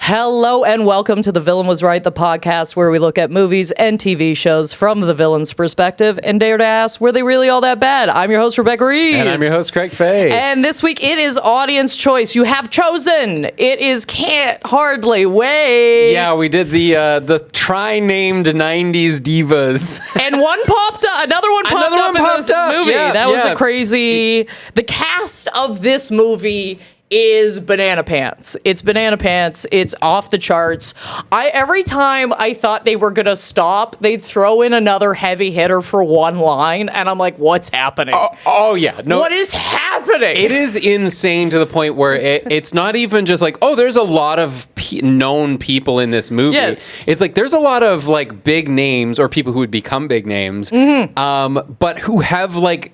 Hello and welcome to The Villain Was Right, the podcast where we look at movies and TV shows from the villain's perspective and dare to ask, were they really all that bad? I'm your host, Rebecca Reed. And I'm your host, Craig Fay. And this week it is audience choice. You have chosen. It is Can't Hardly Wait. Yeah, we did the try-named 90s divas. And another one popped up in this movie. Yeah, that was a crazy... The cast of this movie is banana pants. It's banana pants. It's off the charts. Every time I thought they were going to stop, they'd throw in another heavy hitter for one line, and I'm like, what's happening? Oh yeah. No, what is happening? It is insane to the point where it's not even just like, oh, there's a lot of known people in this movie. Yes. It's like there's a lot of like big names or people who would become big names, but who have like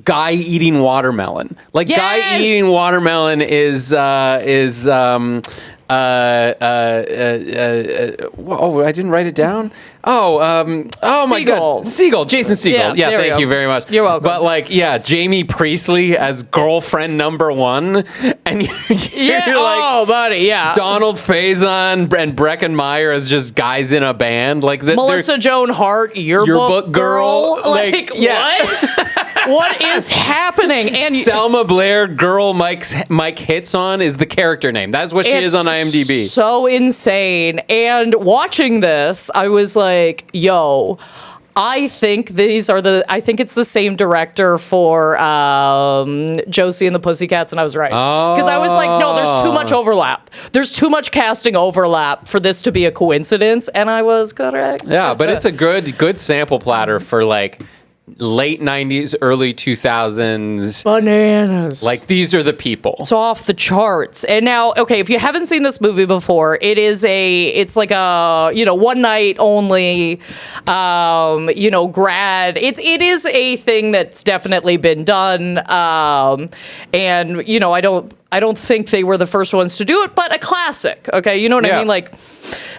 guy eating watermelon. Like Yes! guy eating watermelon is oh, I didn't write it down. Oh my God. Seagull, Jason Segel. Yeah, thank you very much. You're welcome. But like, yeah, Jamie Priestley as girlfriend number one. And you're like, buddy, yeah. Donald Faison and Breckin Meyer as just guys in a band. Like Melissa Joan Hart, yearbook girl. Like, yeah. What? What is happening? And Selma Blair, girl Mike hits on is the character name. That's what she is on IMDb. So insane. And watching this, I was like, yo, I think it's the same director for Josie and the Pussycats, and I was right. Because I was like, no, there's too much overlap. There's too much casting overlap for this to be a coincidence, and I was correct. Yeah, but it's a good sample platter for like late 90s, early 2000s. Bananas. Like, these are the people. It's off the charts. And now, okay, if you haven't seen this movie before, it's like a, one night only, grad. It is a thing that's definitely been done. And, I don't think they were the first ones to do it, but a classic. Okay. You know what I mean? Like,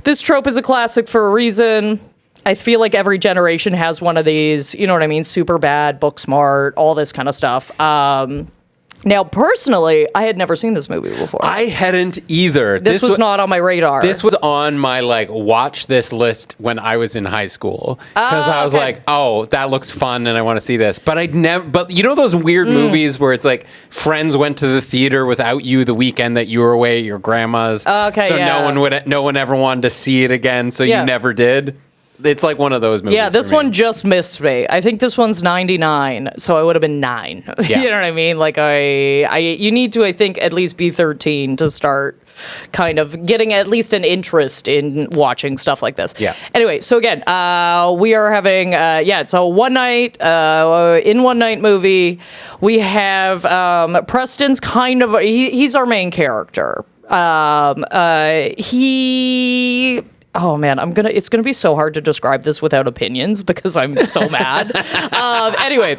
this trope is a classic for a reason. I feel like every generation has one of these, you know what I mean? Super Bad, Booksmart, all this kind of stuff. Now, personally, I had never seen this movie before. I hadn't either. This was not on my radar. This was on my, watch this list when I was in high school. Because I was like, oh, that looks fun and I want to see this. But those weird movies where it's like friends went to the theater without you the weekend that you were away at your grandma's. Okay, so yeah. no one ever wanted to see it again, so you never did. It's like one of those movies. Yeah, this one just missed me. I think this one's 99, so I would have been 9. Yeah. You know what I mean? Like you need to, I think, at least be 13 to start kind of getting at least an interest in watching stuff like this. Yeah. Anyway, so again, we are having it's a one night movie. We have Preston's kind of he's our main character. Oh man, it's gonna be so hard to describe this without opinions because I'm so mad. Anyway,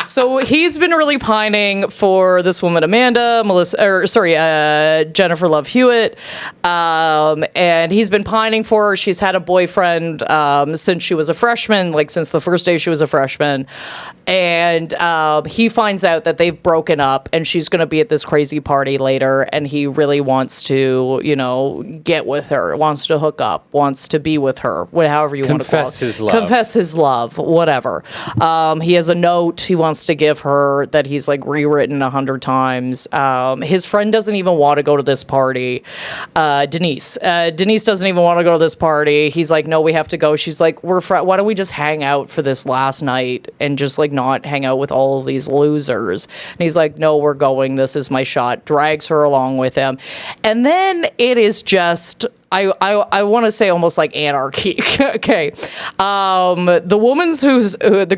so he's been really pining for this woman, Jennifer Love Hewitt, and he's been pining for her. She's had a boyfriend since she was a freshman, like since the first day she was a freshman, and he finds out that they've broken up, and she's gonna be at this crazy party later, and he really wants to, get with her, wants to hook up. Wants to be with her, however you want to call it. Confess his love, whatever. He has a note he wants to give her that he's rewritten 100 times. His friend doesn't even want to go to this party. Denise doesn't even want to go to this party. He's like, no, we have to go. She's like, why don't we just hang out for this last night and just not hang out with all of these losers? And he's like, no, we're going. This is my shot. Drags her along with him. And then it is just... I want to say almost like anarchy. Okay. The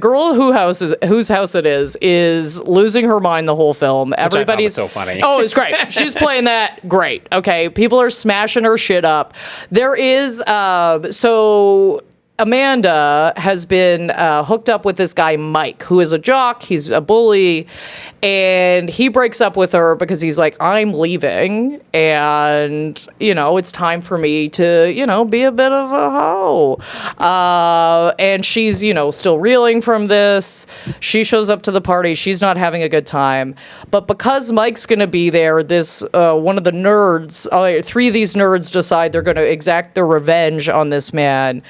girl whose house it is losing her mind the whole film. Everybody's so funny. Oh, it's great. She's playing that great. Okay. People are smashing her shit up. There is, Amanda has been hooked up with this guy, Mike, who is a jock. He's a bully. And he breaks up with her because he's like, I'm leaving. And, it's time for me to, be a bit of a hoe. And she's, still reeling from this. She shows up to the party. She's not having a good time. But because Mike's going to be there, this one of the nerds, 3 of these nerds decide they're going to exact their revenge on this man.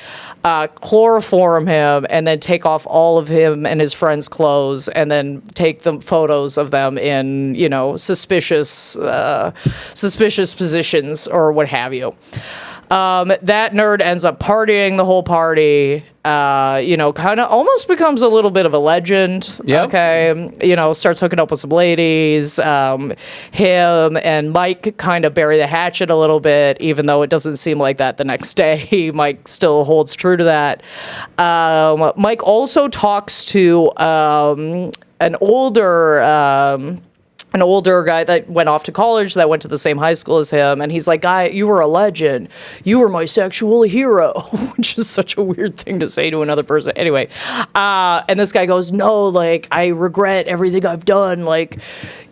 Chloroform him and then take off all of him and his friends' clothes and then take the photos of them in, suspicious positions or what have you. That nerd ends up partying the whole party, kind of almost becomes a little bit of a legend. Yep. Okay. Starts hooking up with some ladies. Him and Mike kind of bury the hatchet a little bit, even though it doesn't seem like that the next day. Mike still holds true to that. Mike also talks to an older guy that went off to college, that went to the same high school as him, and he's like, "Guy, you were a legend. You were my sexual hero," which is such a weird thing to say to another person. Anyway, and this guy goes, "No, like, I regret everything I've done. Like,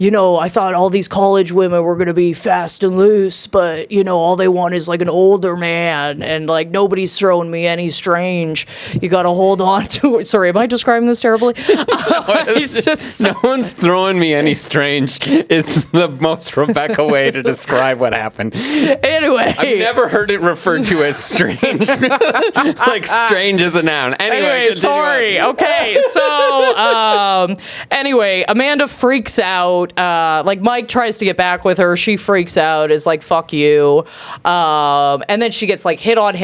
I thought all these college women were gonna be fast and loose, but all they want is like an older man, and like nobody's throwing me any strange. You gotta hold on to it." Sorry, am I describing this terribly? He's just no one's throwing me any strange is the most Rebecca way to describe what happened. Anyway, I've never heard it referred to as strange. Like strange is a noun. Anyway, sorry. Okay, so anyway, Amanda freaks out. Like Mike tries to get back with her. She freaks out. Is like, "Fuck you." And then she gets like hit on.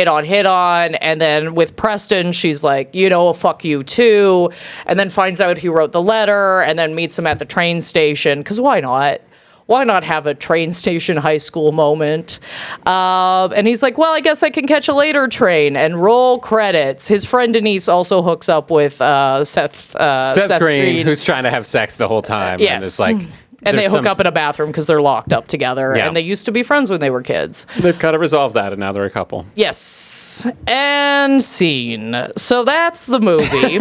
And then with Preston, she's like, "Fuck you too." And then finds out he wrote the letter and then meets him at the train station. Because why not? Why not have a train station high school moment? And he's like, "Well, I guess I can catch a later train," and roll credits. His friend Denise also hooks up with Seth Green, who's trying to have sex the whole time. Yes. And it's like, and they hook up in a bathroom because they're locked up together. Yeah. And they used to be friends when they were kids. They've kind of resolved that, and now they're a couple. Yes. And scene. So that's the movie.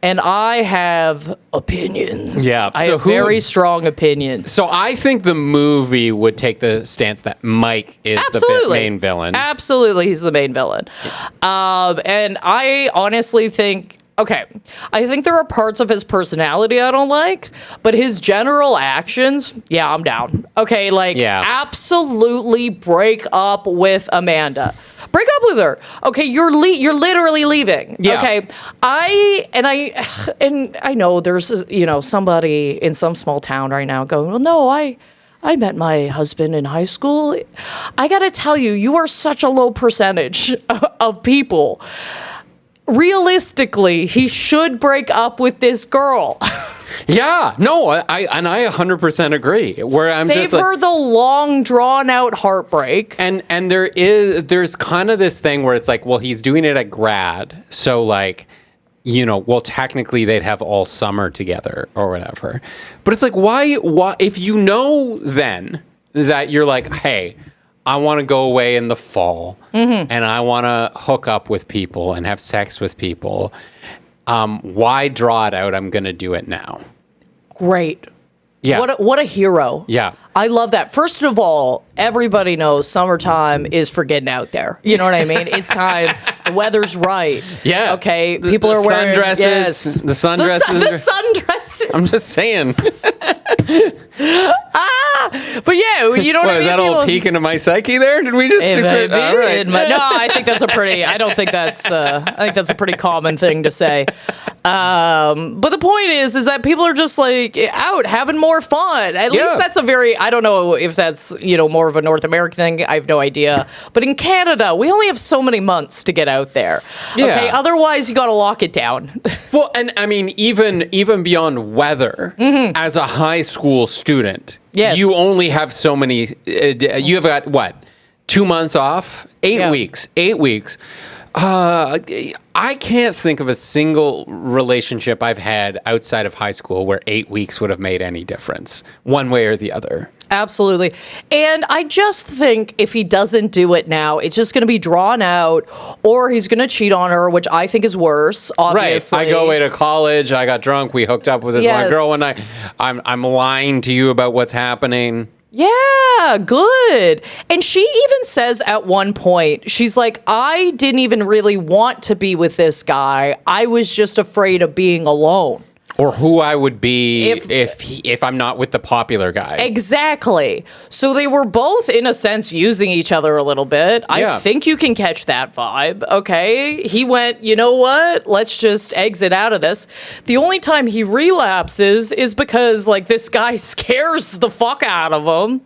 And I have opinions. Yeah. I have very strong opinions. So I think the movie would take the stance that Mike is the main villain. Absolutely, he's the main villain. And I honestly think, I think there are parts of his personality I don't like, but his general actions, yeah, I'm down. Okay, absolutely break up with Amanda. Break up with her. Okay, you're literally leaving. Yeah. Okay, I know there's somebody in some small town right now going, "Well, no, I met my husband in high school." I gotta tell you, you are such a low percentage of people. Realistically, he should break up with this girl. Yeah, no, I 100% agree. Where I'm Save just like, her the long, drawn out heartbreak. And there's kind of this thing where it's like, well, he's doing it at grad, so like, well, technically they'd have all summer together or whatever. But it's like, why if then that you're like, hey, I want to go away in the fall and I want to hook up with people and have sex with people. Why draw it out? I'm going to do it now. Great. Yeah. What a hero. Yeah. I love that. First of all, everybody knows summertime is for getting out there. You know what I mean? It's time. The weather's right. Yeah. Okay. People are wearing sundresses. Yes. The sundresses. The sundresses. I'm just saying. But yeah, you know what I mean? Is that all peek into my psyche there? Did we just all right. No, I think that's I think that's a pretty common thing to say. But the point is that people are just like out having more fun. At least that's I don't know if that's, more of a North American thing. I have no idea. But in Canada, we only have so many months to get out there. Yeah. Okay. Otherwise, you got to lock it down. Well, and I mean, even beyond weather, as a high school student, you only have so many. You have got what? 2 months off? 8 weeks. 8 weeks. I can't think of a single relationship I've had outside of high school where 8 weeks would have made any difference, one way or the other. Absolutely. And I just think if he doesn't do it now, it's just going to be drawn out, or he's going to cheat on her, which I think is worse, obviously. Right. I go away to college. I got drunk. We hooked up with this one girl one night. I'm lying to you about what's happening. Yeah, good. And she even says at one point, she's like, I didn't even really want to be with this guy. I was just afraid of being alone. Or who I would be if I'm not with the popular guy. Exactly. So they were both, in a sense, using each other a little bit. I think you can catch that vibe. Okay. He went, you know what? Let's just exit out of this. The only time he relapses is because, like, this guy scares the fuck out of him.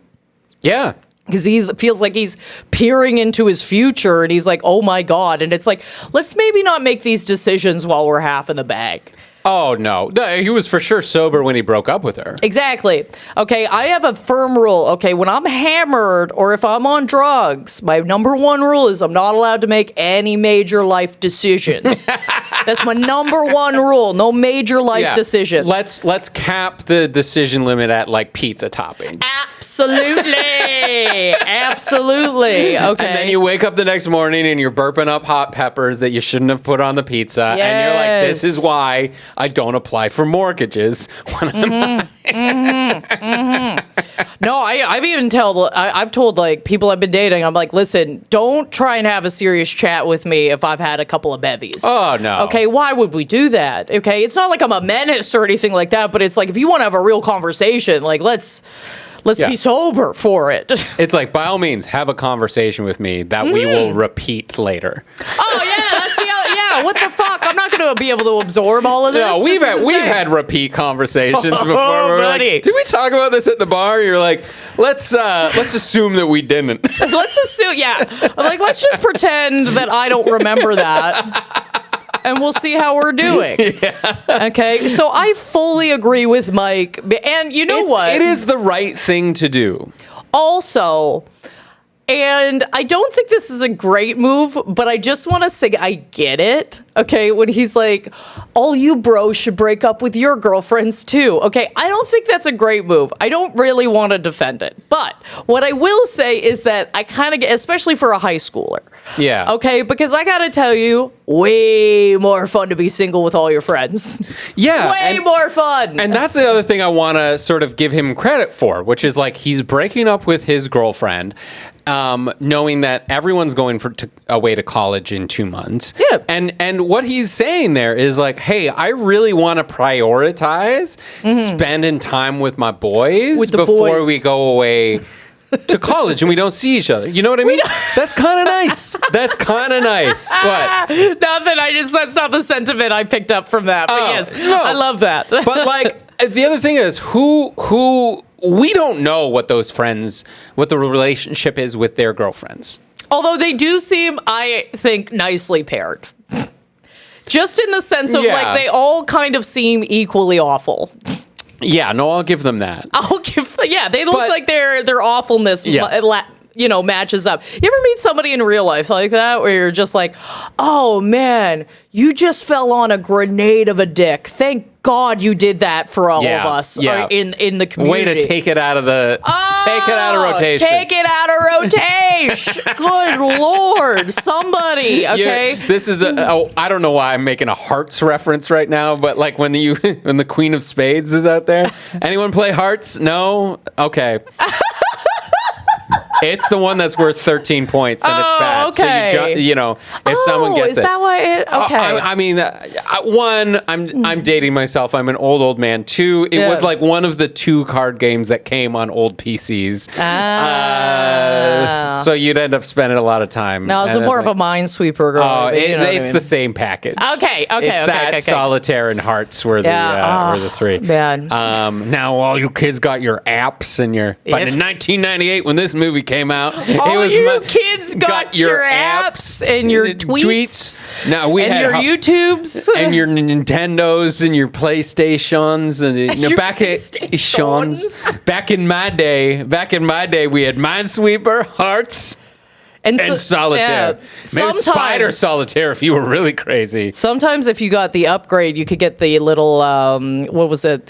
Yeah. Because he feels like he's peering into his future and he's like, oh my God. And it's like, let's maybe not make these decisions while we're half in the bag. Oh, no. He was for sure sober when he broke up with her. Exactly. Okay, I have a firm rule. Okay, when I'm hammered or if I'm on drugs, my number one rule is I'm not allowed to make any major life decisions. That's my number one rule. No major life decisions. Let's cap the decision limit at, like, pizza toppings. Absolutely. Absolutely. Okay. And then you wake up the next morning and you're burping up hot peppers that you shouldn't have put on the pizza. Yes. And you're like, this is why I don't apply for mortgages when I'm No, I've told like people I've been dating, I'm like, listen, don't try and have a serious chat with me if I've had a couple of bevies. Oh, no. Okay, why would we do that? Okay, it's not like I'm a menace or anything like that, but it's like if you want to have a real conversation, like let's be sober for it. It's like, by all means, have a conversation with me that we will repeat later. Oh, yeah, let's see how, what the fuck? I'm not going to be able to absorb all of this. No, we've had repeat conversations before. We're buddy. like, did we talk about this at the bar? You're like, let's assume that we didn't. Let's assume, I'm like, let's just pretend that I don't remember that. And we'll see how we're doing. Yeah. Okay. So I fully agree with Mike. And you know what? It is the right thing to do. Also, and I don't think this is a great move, but I just want to say I get it. Okay. When he's like, all you bros should break up with your girlfriends too. Okay. I don't think that's a great move. I don't really want to defend it. But what I will say is that I kind of get, especially for a high schooler. Yeah. Okay. Because I got to tell you, way more fun to be single with all your friends. Yeah. Way more fun. And that's the other thing I want to sort of give him credit for, which is like he's breaking up with his girlfriend, knowing that everyone's going away to college in 2 months. Yeah. And what he's saying there is like, hey, I really want to prioritize spending time with my boys before we go away to college and we don't see each other. You know what I mean? That's kind of nice. That's kind of nice. What? Nothing. That's not the sentiment I picked up from that. But yes, no. I love that. But like, the other thing is who we don't know what the relationship is with their girlfriends. Although they do seem, I think, nicely paired. Just in the sense of like they all kind of seem equally awful. Yeah, no, I'll give them that. They look like their awfulness matches up. You ever meet somebody in real life like that where you're just like, oh man, you just fell on a grenade of a dick. Thank God you did that for all of us in the community. Way to take it out of rotation. Take it out of rotation. Good Lord, somebody. Okay. This is I don't know why I'm making a Hearts reference right now, but like when the Queen of Spades is out there. Anyone play Hearts? No? Okay. It's the one that's worth 13 points, and it's bad. Okay. So if someone gets it. Is that why it? Okay. I mean, one, I'm dating myself. I'm an old man. Two, it was like one of the 2 card games that came on old PCs. So you'd end up spending a lot time. No, it's more of a Minesweeper girl. Oh, it's the same package. Okay. It's Solitaire and Hearts were the 3. Man. Now all you kids got your apps and But in 1998, when this movie came out, kids got your apps and your tweets. No, we had your YouTubes and your Nintendos and your PlayStations and back in my day, we had Minesweeper, Hearts, And solitaire. Maybe spider solitaire if you were really crazy. Sometimes if you got the upgrade, you could get the little, what was it?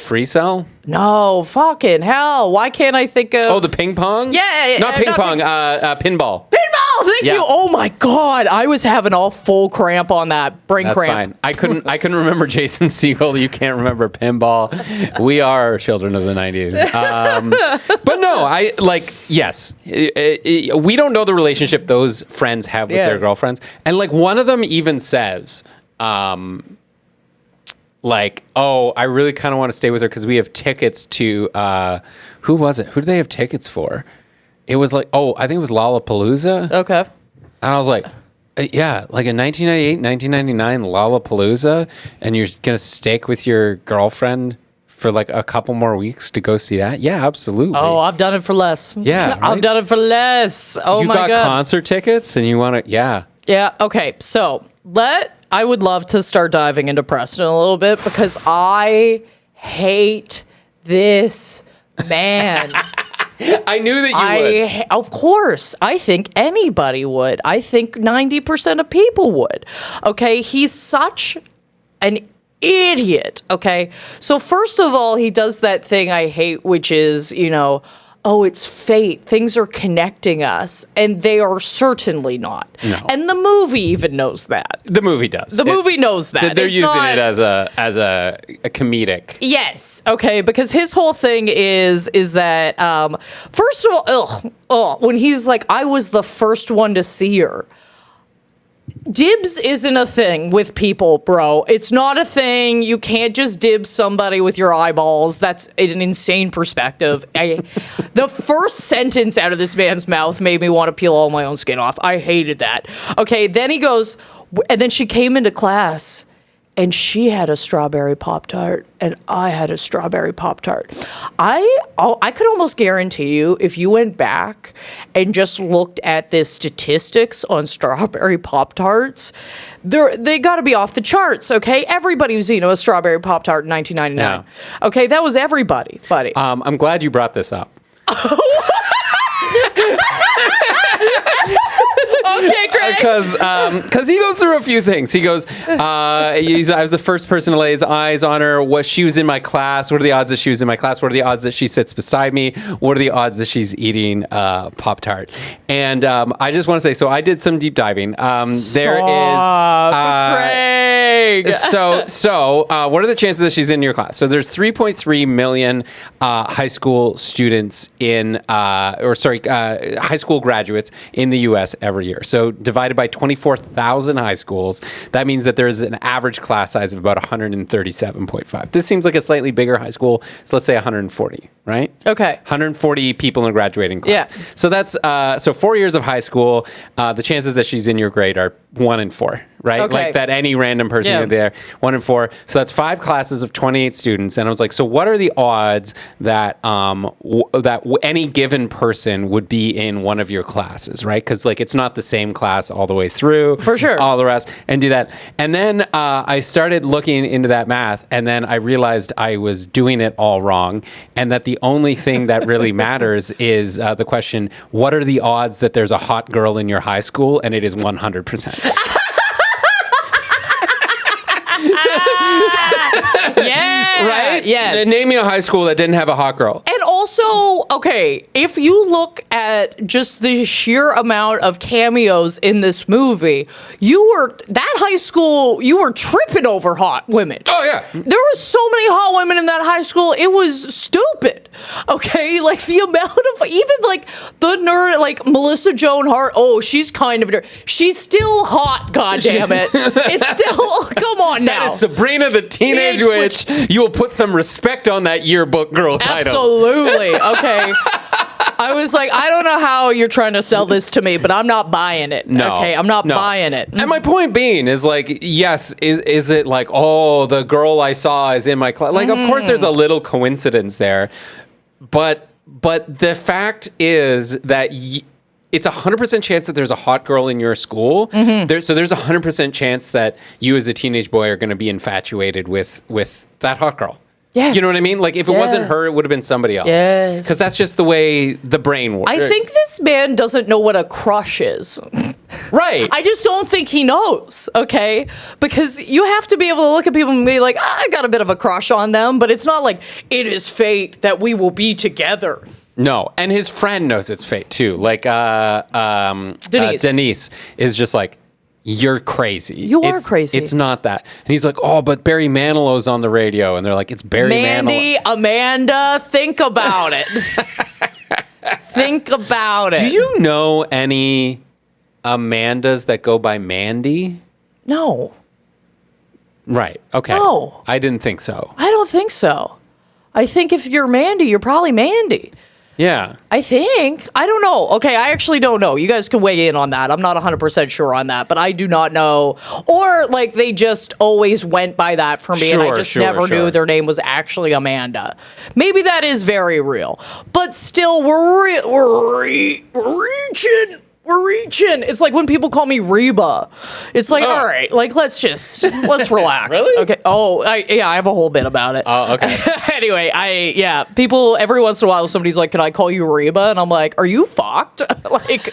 Free cell? No, fucking hell. Why can't I think of... Oh, the ping pong? Yeah. Not ping pong, pinball. Pinball, thank you. Oh my God. I was having all full cramp on that. Brain That's cramp. Fine. I couldn't remember Jason Segel. You can't remember pinball. We are children of the 90s. But no, yes. We don't know the relationship those friends have with their girlfriends. And like one of them even says, I really kind of want to stay with her because we have tickets to, who was it? Who do they have tickets for? It was like, I think it was Lollapalooza. Okay. And I was like, yeah, like in 1998, 1999, Lollapalooza, and you're going to stick with your girlfriend for like a couple more weeks to go see that? Yeah, absolutely. Oh, I've done it for less. Yeah. Right? I've done it for less. Oh my God. You got concert tickets and you want to, yeah. Yeah, okay. So I would love to start diving into Preston a little bit because I hate this man. I knew that you would. Of course. I think anybody would. I think 90% of people would. Okay? He's such an idiot. Okay? So first of all, he does that thing I hate, which is, it's fate. Things are connecting us, and they are certainly not. No. And the movie even knows that. The movie does. The movie knows that. They're using it as a comedic. Yes. Okay. Because his whole thing is that first of all, when he's like, I was the first one to see her. Dibs isn't a thing with people, bro. It's not a thing. You can't just dibs somebody with your eyeballs. That's an insane perspective. The first sentence out of this man's mouth made me want to peel all my own skin off. I hated that. Okay, then he goes, and then she came into class, and she had a strawberry Pop-Tart, and I had a strawberry Pop-Tart. I could almost guarantee you, if you went back and just looked at the statistics on strawberry Pop-Tarts, they got to be off the charts, okay? Everybody was eating a strawberry Pop-Tart in 1999. Yeah. Okay, that was everybody, buddy. I'm glad you brought this up. Okay, great. Because he goes through a few things. He goes, I was the first person to lay his eyes on her. She was in my class. What are the odds that she was in my class? What are the odds that she sits beside me? What are the odds that she's eating Pop-Tart? And I just want to say, so I did some deep diving. There is... Craig. So what are the chances that she's in your class? So there's 3.3 million high school students high school graduates in the U.S. every year. So divided by 24,000 high schools, that means that there's an average class size of about 137.5. This seems like a slightly bigger high school. So let's say 140, right? Okay. 140 people in a graduating class. Yeah. So that's 4 years of high school. The chances that she's in your grade are 1 in 4, right? Okay. Like that any random person would be there, 1 in 4. So that's 5 classes of 28 students. And I was like, so what are the odds that any given person would be in one of your classes, right? Because like it's not the same class all the way through. For sure. All the rest, and do that. And then I started looking into that math, and then I realized I was doing it all wrong, and that the only thing that really matters is the question, what are the odds that there's a hot girl in your high school? And it is 100%. Yeah. Right? Yes. Name me a high school that didn't have a hot girl. And also, okay, if you look at just the sheer amount of cameos in this movie, that high school, you were tripping over hot women. Oh, yeah. There were so many hot women in that high school, it was stupid. Okay? Like, the amount of, even like, the nerd, like, Melissa Joan Hart, she's kind of a nerd. She's still hot, goddammit. It's still, come on now. That is Sabrina the Teenage Witch. You will put some respect on that yearbook girl title. Absolutely. Okay. I was like, I don't know how you're trying to sell this to me, but I'm not buying it. No. Okay, I'm not buying it. And my point being is like, yes, is it like, the girl I saw is in my class? Like, of course there's a little coincidence there. But the fact is that it's 100% chance that there's a hot girl in your school. Mm-hmm. So there's 100% chance that you as a teenage boy are going to be infatuated with that hot girl. Yes. You know what I mean? Like, if it wasn't Yeah. her, it would have been somebody else. Yes. Because that's just the way the brain works. I think this man doesn't know what a crush is. Right. I just don't think he knows, okay? Because you have to be able to look at people and be like, I got a bit of a crush on them, but it's not like, it is fate that we will be together. No, and his friend knows it's fate too. Like Denise. Denise is just like, you're crazy. You are crazy. It's not that. And he's like, oh, but Barry Manilow's on the radio. And they're like, it's Barry Mandy, Manilow. Amanda, think about it. Think about it. Do you know any Amandas that go by Mandy? No, Right. Okay. No. I didn't think so. I don't think so. I think if you're Mandy, you're probably Mandy. Yeah. I think. I don't know. Okay, I actually don't know. You guys can weigh in on that. I'm not 100% sure on that, but I do not know. Or, like, they just always went by that for me, and I just never knew their name was actually Amanda. Maybe that is very real. But still, we're reaching. We're reaching. It's like when people call me Reba. It's like, all right, like, let's relax. Really? Okay. Oh, I have a whole bit about it. Oh, okay. Anyway, people, every once in a while, somebody's like, can I call you Reba? And I'm like, are you fucked? Like,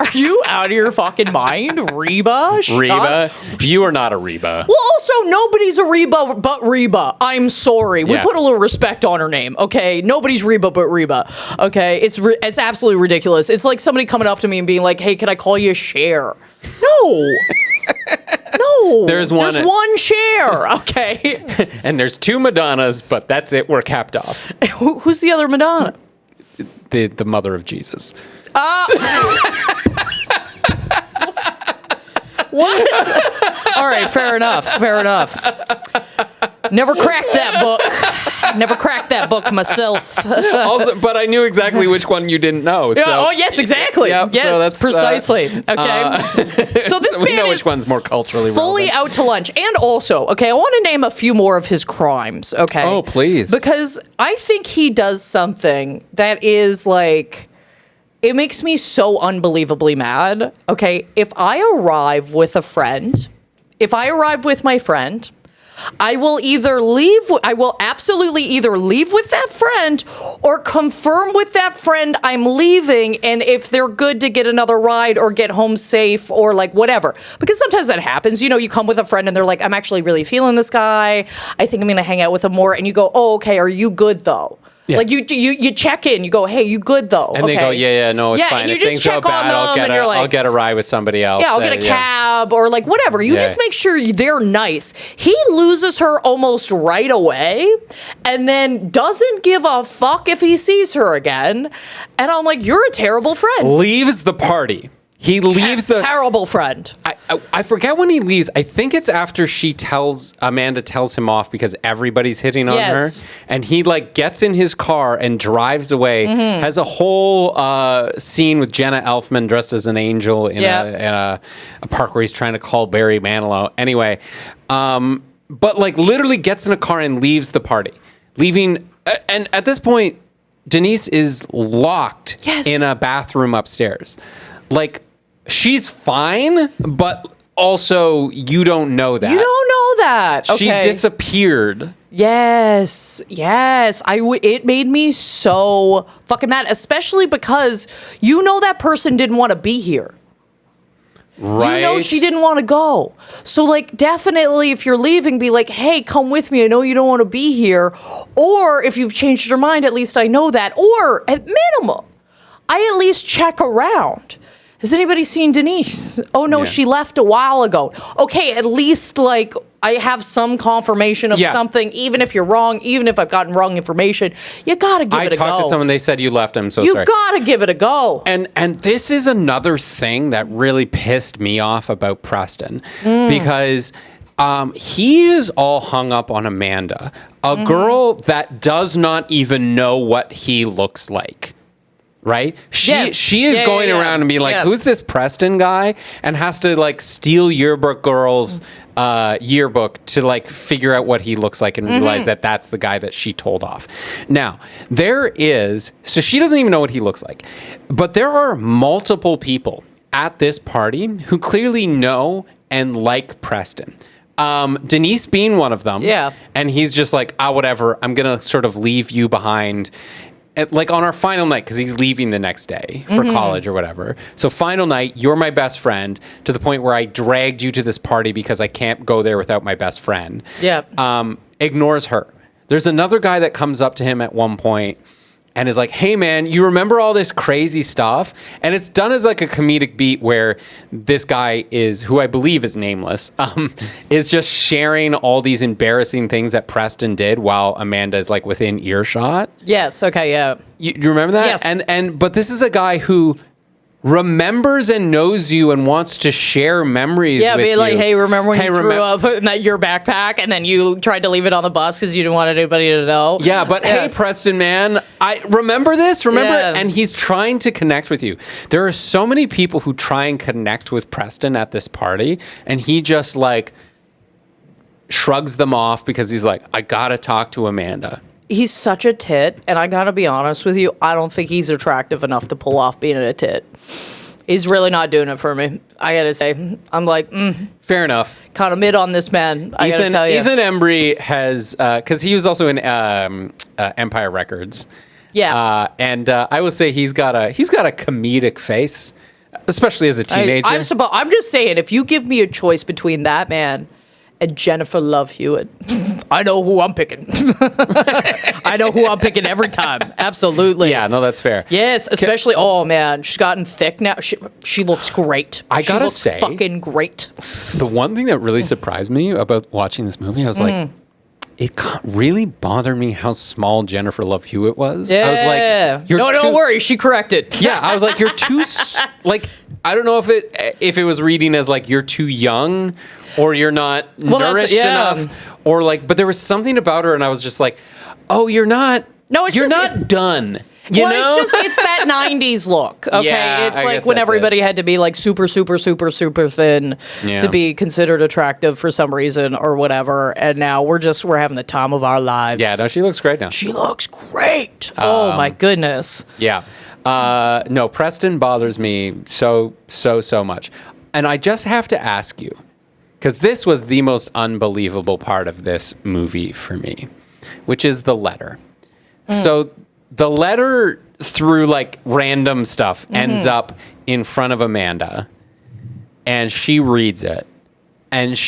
are you out of your fucking mind? Reba? Reba? You are not a Reba. Well, also, nobody's a Reba but Reba. I'm sorry. We put a little respect on her name, okay? Nobody's Reba but Reba, okay? It's absolutely ridiculous. It's like somebody coming up to me and being like, hey, can I call you Cher? No. No. There's one Cher, okay? And there's two Madonnas, but that's it. We're capped off. Who's the other Madonna? The mother of Jesus. What? All right, fair enough. Never cracked that book. Never cracked that book myself. Also, but I knew exactly which one you didn't know. So. Oh, yes, exactly. Yep, yes, so that's, precisely. Okay. So this so we man know is which one's more culturally fully relevant. out to lunch. And also, okay, I want to name a few more of his crimes, okay? Oh, please. Because I think he does something that is like... It makes me so unbelievably mad. Okay, if I arrive with a friend, if I arrive with my friend, I will absolutely either leave with that friend or confirm with that friend I'm leaving, and if they're good to get another ride or get home safe or like whatever. Because sometimes that happens. You know, you come with a friend and they're like, I'm actually really feeling this guy. I think I'm going to hang out with him more. And you go, oh, okay, are you good though? Yeah. Like you check in, you go, hey, you good though? And they go, yeah, no, it's fine. And you if just things check go bad, on them I'll get a ride with somebody else. Yeah, I'll get a cab or like whatever. You just make sure they're nice. He loses her almost right away and then doesn't give a fuck if he sees her again. And I'm like, you're a terrible friend. Leaves the party. He leaves the terrible friend. I forget when he leaves. I think it's after Amanda tells him off because everybody's hitting on her, and he like gets in his car and drives away. Mm-hmm. Has a whole scene with Jenna Elfman dressed as an angel in a park where he's trying to call Barry Manilow. Anyway, but like literally gets in a car and leaves the party, leaving. And at this point, Denise is locked in a bathroom upstairs, like. She's fine, but also you don't know that. You don't know that. Okay. She disappeared. Yes. It made me so fucking mad, especially because you know that person didn't want to be here. Right. You know she didn't want to go. So, like, definitely if you're leaving, be like, hey, come with me. I know you don't want to be here. Or if you've changed your mind, at least I know that. Or at minimum, I at least check around. Has anybody seen Denise? Oh, no, she left a while ago. Okay, at least, like, I have some confirmation of something, even if you're wrong, even if I've gotten wrong information. You got to give it a go. I talked to someone, they said you left. I'm so sorry. You got to give it a go. And this is another thing that really pissed me off about Preston, because he is all hung up on Amanda, a girl that does not even know what he looks like. Right? She is going around and being like, who's this Preston guy? And has to like steal Yearbook Girl's yearbook to like figure out what he looks like and realize that that's the guy that she told off. Now, so she doesn't even know what he looks like. But there are multiple people at this party who clearly know and like Preston. Denise being one of them. Yeah. And he's just like, whatever. I'm going to sort of leave you behind. Like on our final night, because he's leaving the next day for college or whatever. So final night, you're my best friend, to the point where I dragged you to this party because I can't go there without my best friend. Yeah. Ignores her. There's another guy that comes up to him at one point and is like, hey man, you remember all this crazy stuff? And it's done as like a comedic beat where this guy is, who I believe is nameless, is just sharing all these embarrassing things that Preston did while Amanda is like within earshot. Yes. Okay. Yeah. You remember that? Yes. But this is a guy who remembers and knows you and wants to share memories with you. Like, hey, remember when you threw up in your backpack and then you tried to leave it on the bus because you didn't want anybody to know? Yeah, but hey, Preston, man, I remember this. Remember? Yeah. And he's trying to connect with you. There are so many people who try and connect with Preston at this party, and he just like shrugs them off because he's like, I gotta talk to Amanda. He's such a tit, and I gotta be honest with you, I don't think he's attractive enough to pull off being a tit. He's really not doing it for me, I gotta say. I'm like, fair enough. Kind of mid on this man, I gotta tell you. Ethan Embry has, because he was also in Empire Records. Yeah. And I would say he's got a comedic face, especially as a teenager. I'm just saying, if you give me a choice between that man and Jennifer Love Hewitt, I know who I'm picking. I know who I'm picking every time. Absolutely. Yeah, no, that's fair. Yes, especially, oh man, she's gotten thick now. She looks great. I gotta say, fucking great. The one thing that really surprised me about watching this movie, I was like, it really bothered me how small Jennifer Love Hewitt was. Yeah. I was like, don't worry, she corrected. Yeah, I was like, you're too, like, I don't know if it was reading as like, you're too young or you're not nourished enough, or like, but there was something about her and I was just like, oh, you're not done. You know? It's that 90s look, okay? Yeah, it's like when everybody had to be like super, super, super, super thin to be considered attractive for some reason or whatever, and now we're having the time of our lives. Yeah, no, she looks great now. She looks great. Oh my goodness. Yeah. No, Preston bothers me so much. And I just have to ask you, because this was the most unbelievable part of this movie for me, which is the letter. So the letter, through like random stuff, ends up in front of Amanda, and she reads it, and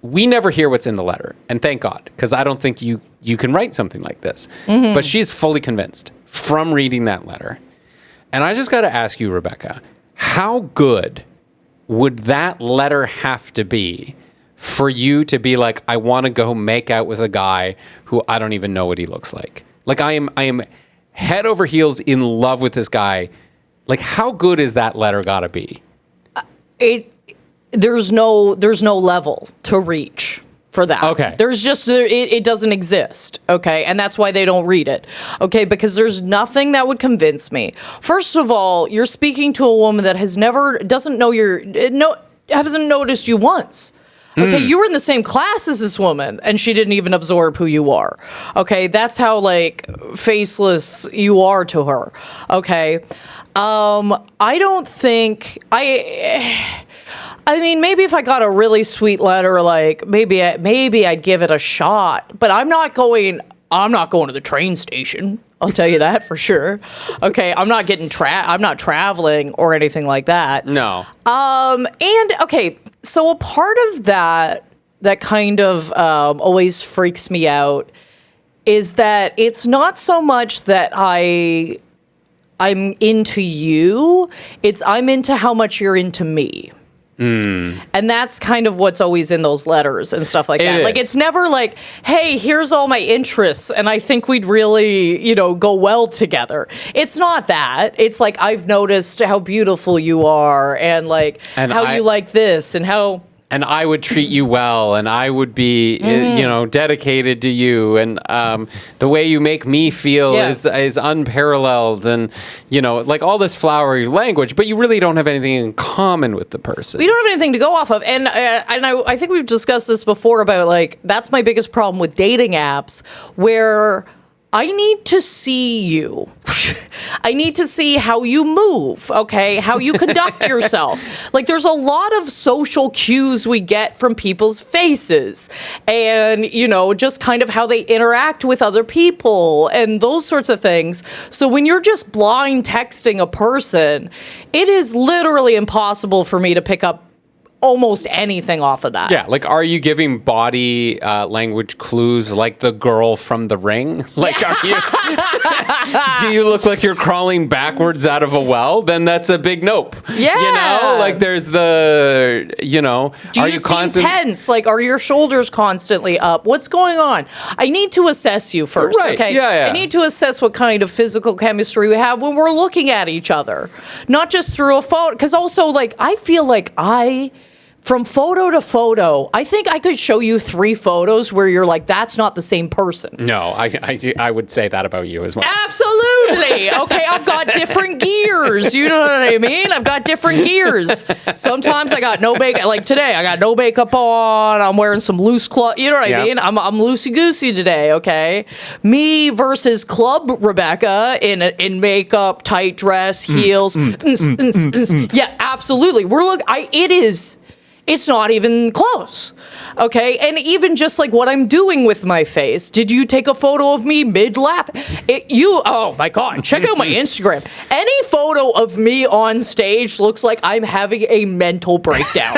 we never hear what's in the letter, and thank God, because I don't think you can write something like this. But she's fully convinced from reading that letter. And I just got to ask you, Rebecca, how good would that letter have to be for you to be like, I want to go make out with a guy who I don't even know what he looks like? Like, I am head over heels in love with this guy. Like, how good is that letter got to be? There's no level to reach for that. Okay. There's just, it doesn't exist. Okay. And that's why they don't read it. Okay. Because there's nothing that would convince me. First of all, you're speaking to a woman that hasn't noticed you once. Okay, you were in the same class as this woman, and she didn't even absorb who you are. Okay, that's how, like, faceless you are to her. Okay, I don't think I mean, maybe if I got a really sweet letter, like maybe I'd give it a shot. But I'm not going to the train station. I'll tell you that for sure. Okay, I'm not traveling or anything like that. No. And okay, so a part of that kind of always freaks me out is that it's not so much that I'm into you, it's I'm into how much you're into me. And that's kind of what's always in those letters and stuff like that. Like, it's never like, hey, here's all my interests, and I think we'd really, go well together. It's not that. It's like, I've noticed how beautiful you are, and like how you like this, and how. And I would treat you well, and I would be, dedicated to you, and the way you make me feel is unparalleled, and like all this flowery language. But you really don't have anything in common with the person. We don't have anything to go off of, and I think we've discussed this before about like that's my biggest problem with dating apps, where I need to see you. I need to see how you move, okay? How you conduct yourself. Like, there's a lot of social cues we get from people's faces and, just kind of how they interact with other people and those sorts of things. So when you're just blind texting a person, it is literally impossible for me to pick up almost anything off of that. Yeah, like, are you giving body language clues like the girl from The Ring? Like, are you? Do you look like you're crawling backwards out of a well? Then that's a big nope. Yeah, like there's the, Do are you you seem tense? Like, are your shoulders constantly up? What's going on? I need to assess you first. Right. Okay. Yeah. I need to assess what kind of physical chemistry we have when we're looking at each other, not just through a phone. Because also, like, I feel like from photo to photo, I think I could show you 3 photos where you're like, that's not the same person. No, I would say that about you as well. Absolutely. Okay, I've got different gears. You know what I mean? I've got different gears. Sometimes I got no makeup. Like today, I got no makeup on. I'm wearing some loose clothes. You know what I mean? I'm loosey-goosey today, okay? Me versus Club Rebecca in makeup, tight dress, heels. Yeah, absolutely. It's not even close, okay? And even just like what I'm doing with my face. Did you take a photo of me mid-laugh? Oh my God, check out my Instagram. Any photo of me on stage looks like I'm having a mental breakdown.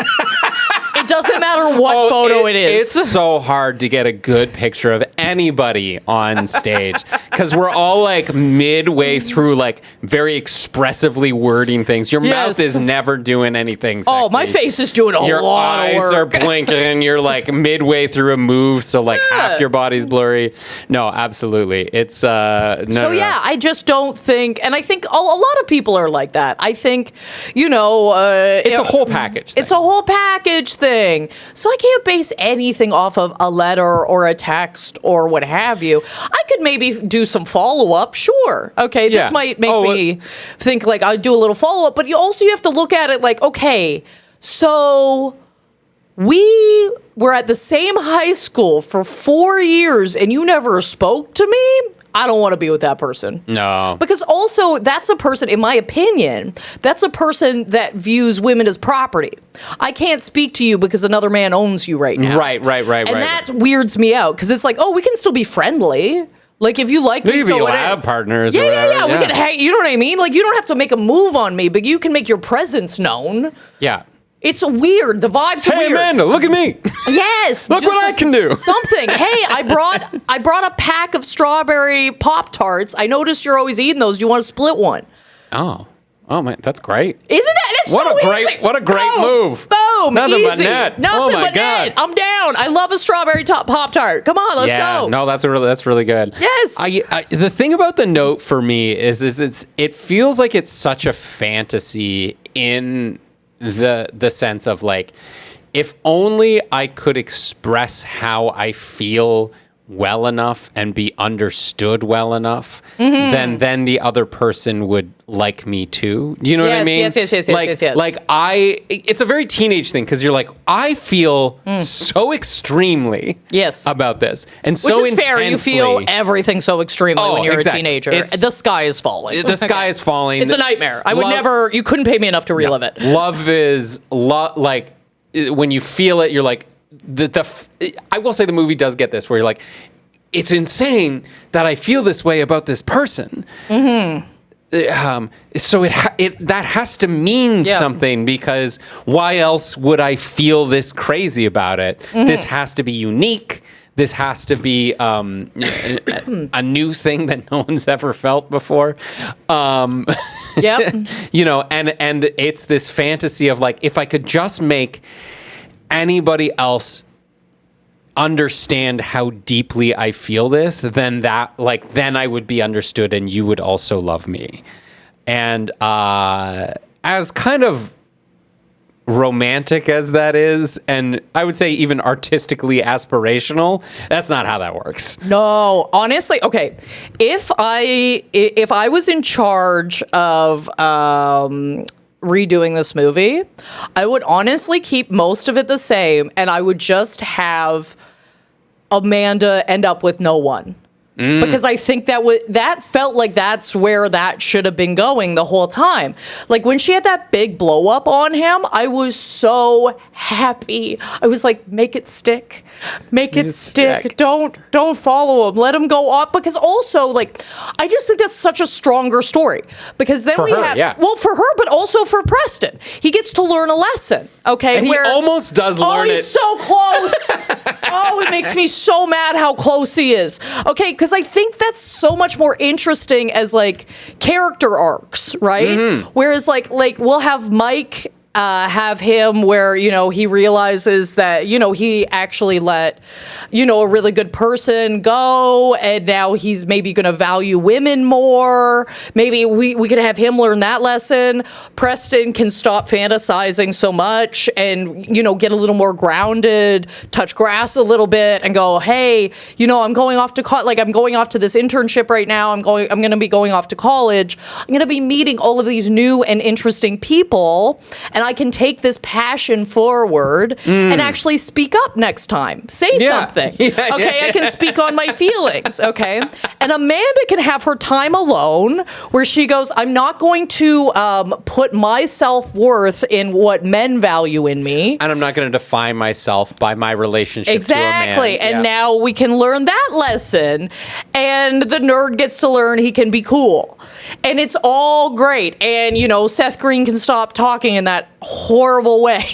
It doesn't matter what photo it is. It's so hard to get a good picture of anybody on stage because we're all like midway through like very expressively wording things. Your mouth is never doing anything sexy. Oh, my face is doing a lot of work. Your eyes are blinking. You're like midway through a move, so like half your body's blurry. No, absolutely. It's I just don't think, and I think a lot of people are like that. I think, it's a whole package thing. It's a whole package thing. So I can't base anything off of a letter or a text or what have you. I could maybe do some follow-up, sure. Okay, this might make me think like I'll do a little follow-up, but you have to look at it like, okay, so we were at the same high school for 4 years and you never spoke to me? I don't want to be with that person. No. Because also, that's a person, in my opinion, that's a person that views women as property. I can't speak to you because another man owns you right now. Right. And that weirds me out because it's like, we can still be friendly. Like, if you like me, maybe lab partners or whatever. Yeah. We can hang, you know what I mean? Like, you don't have to make a move on me, but you can make your presence known. Yeah. It's weird. The vibes are weird. Hey, Amanda, look at me. Yes. Look what I can do. Something. Hey, I brought a pack of strawberry Pop-Tarts. I noticed you're always eating those. Do you want to split one? Oh man, that's great. Isn't that? That's so easy. What a great move. Boom. Nothing easy. but net. Nothing my but God. net. I'm down. I love a strawberry Pop-Tart. Come on, let's go. No, that's really good. Yes. The thing about the note for me is it feels like it's such a fantasy in the sense of like, if only I could express how I feel well enough and be understood well enough, then the other person would like me too. Do you know what I mean? Yes. Like it's a very teenage thing because you're like, I feel so extremely about this. And so Which is fair. You feel everything so extremely when you're a teenager. The sky is falling. The sky is falling. It's a nightmare. I would never, you couldn't pay me enough to relive it. Love is, like, when you feel it, you're like, I will say the movie does get this where you're like, it's insane that I feel this way about this person. So that has to mean something because why else would I feel this crazy about it? This has to be unique. This has to be a new thing that no one's ever felt before. Yep. And it's this fantasy of like, if I could just make anybody else understand how deeply I feel this, then I would be understood and you would also love me. And as kind of romantic as that is, and I would say even artistically aspirational, that's not how that works. No, honestly, okay. If I was in charge of redoing this movie, I would honestly keep most of it the same, and I would just have Amanda end up with no one. Because I think that felt like that's where that should have been going the whole time. Like when she had that big blow up on him, I was so happy. I was like, make it stick. Make it stick. Don't follow him. Let him go off. Because also, like, I just think that's such a stronger story. Because then well, for her, but also for Preston. He gets to learn a lesson. Okay. And he almost does learn it. Oh, he's so close. Oh, it makes me so mad how close he is. Okay, because I think that's so much more interesting as like character arcs, right? Whereas like we'll have Mike have him where, you know, he realizes that, you know, he actually let, you know, a really good person go, and now he's maybe going to value women more. Maybe we could have him learn that lesson. Preston can stop fantasizing so much and, you know, get a little more grounded, touch grass a little bit and go, hey, you know, I'm going off to I'm going off to this internship right now. I'm going to be going off to college. I'm going to be meeting all of these new and interesting people, and I can take this passion forward and actually speak up next time. Say something. I can speak on my feelings. Okay. And Amanda can have her time alone where she goes, I'm not going to put my self-worth in what men value in me. And I'm not going to define myself by my relationship to a man. Exactly. And now we can learn that lesson. And the nerd gets to learn he can be cool. And it's all great. And, you know, Seth Green can stop talking in that horrible way.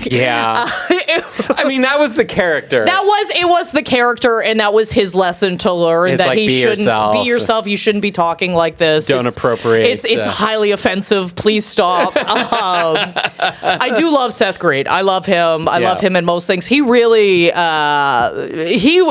Yeah. I mean, that was the character. It was the character, and that was his lesson to learn it's that like, he shouldn't be yourself. You shouldn't be talking like this. Don't appropriate. It's highly offensive. Please stop. I do love Seth Green. I love him. I love him in most things. He really, he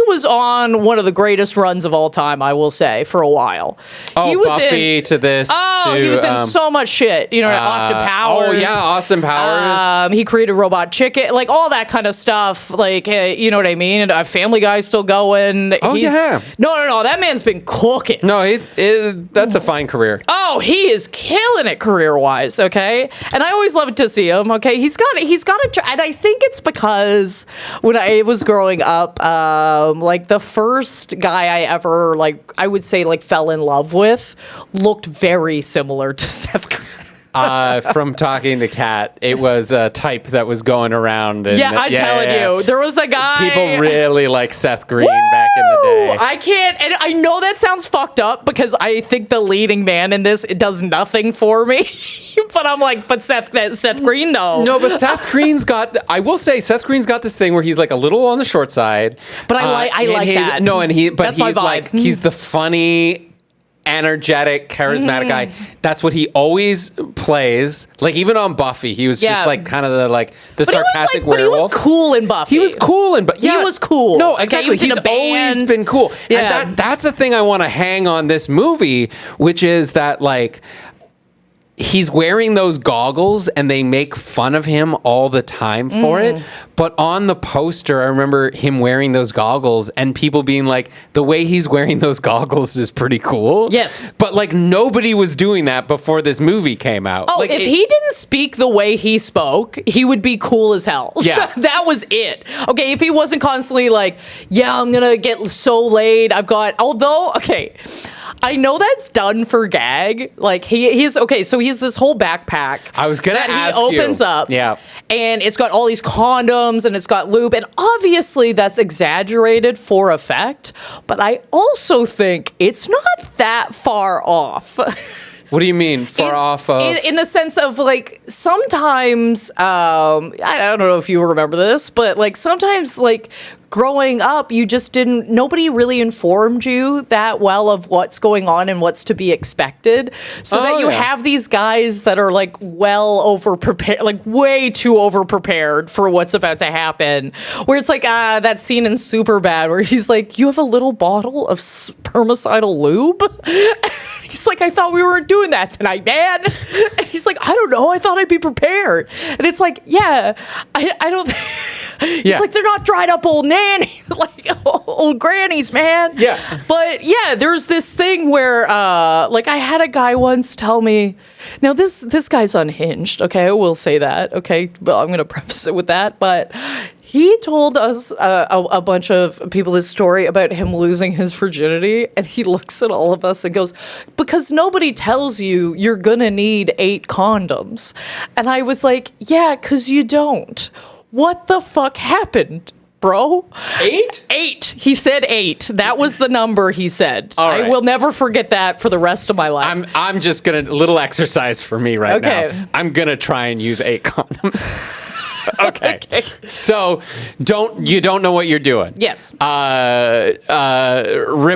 was on one of the greatest runs of all time, I will say, for a while. Oh, he was Buffy to this. Oh, he was in so much shit. You know, Austin Powers. Oh, yeah, Austin Powers. He created Robot Chicken, like all that kind of stuff. Like, you know what I mean? And Family Guy's still going. Yeah. No. That man's been cooking. No, that's a fine career. Oh, he is killing it career-wise, okay? And I always love to see him, okay? He's got a, and I think it's because when I was growing up, like the first guy I ever, like, I would say, like, fell in love with looked very similar to Seth Green. From talking to Kat, it was a type that was going around. And, I'm telling you, there was a guy. People really like Seth Green back in the day. I can't, and I know that sounds fucked up because I think the leading man in this, it does nothing for me. But I'm like, but Seth Green though. No, but Seth Green's got. I will say, Seth Green's got this thing where he's like a little on the short side. But I like that. No, and that's he's my vibe. Like he's the funny, energetic, charismatic guy. That's what he always plays. Like even on Buffy, he was just like kind of the sarcastic werewolf. But he was cool in Buffy. He was cool in Buffy. He was cool. No, exactly. Okay, He's always been cool. Yeah. And that's a thing I want to hang on this movie, which is that like he's wearing those goggles and they make fun of him all the time for it. But on the poster, I remember him wearing those goggles and people being like, the way he's wearing those goggles is pretty cool. Yes. But like nobody was doing that before this movie came out. Oh, like, if he didn't speak the way he spoke, he would be cool as hell. Yeah. That was it. Okay, if he wasn't constantly like, yeah, I'm gonna get so laid. I know that's done for gag. Like he's okay. So he's this whole backpack. I was gonna ask he opens up. Yeah. And it's got all these condoms and it's got lube, and obviously that's exaggerated for effect. But I also think it's not that far off. What do you mean far off of? In the sense of like sometimes I don't know if you remember this, but like sometimes like growing up you just nobody really informed you that well of what's going on and what's to be expected, so that you have these guys that are like well over prepared, like way too over prepared for what's about to happen, where it's like that scene in Superbad where he's like, you have a little bottle of spermicidal lube. He's like, I thought we weren't doing that tonight, man. And he's like, I don't know. I thought I'd be prepared. And it's like, yeah, I don't. He's like, they're not dried up old nannies, like old grannies, man. Yeah. But yeah, there's this thing where, like, I had a guy once tell me, now this guy's unhinged. Okay, I will say that. Okay, well, I'm gonna preface it with that, but He told us a bunch of people this story about him losing his virginity, and he looks at all of us and goes, because nobody tells you you're gonna need 8 condoms. And I was like, yeah, because you don't. What the fuck happened, bro? 8? 8. He said 8. That was the number he said. All right. I will never forget that for the rest of my life. I'm just gonna, little exercise for me right Okay. now. I'm gonna try and use 8 condoms. Okay. So you don't know what you're doing. Yes. Rip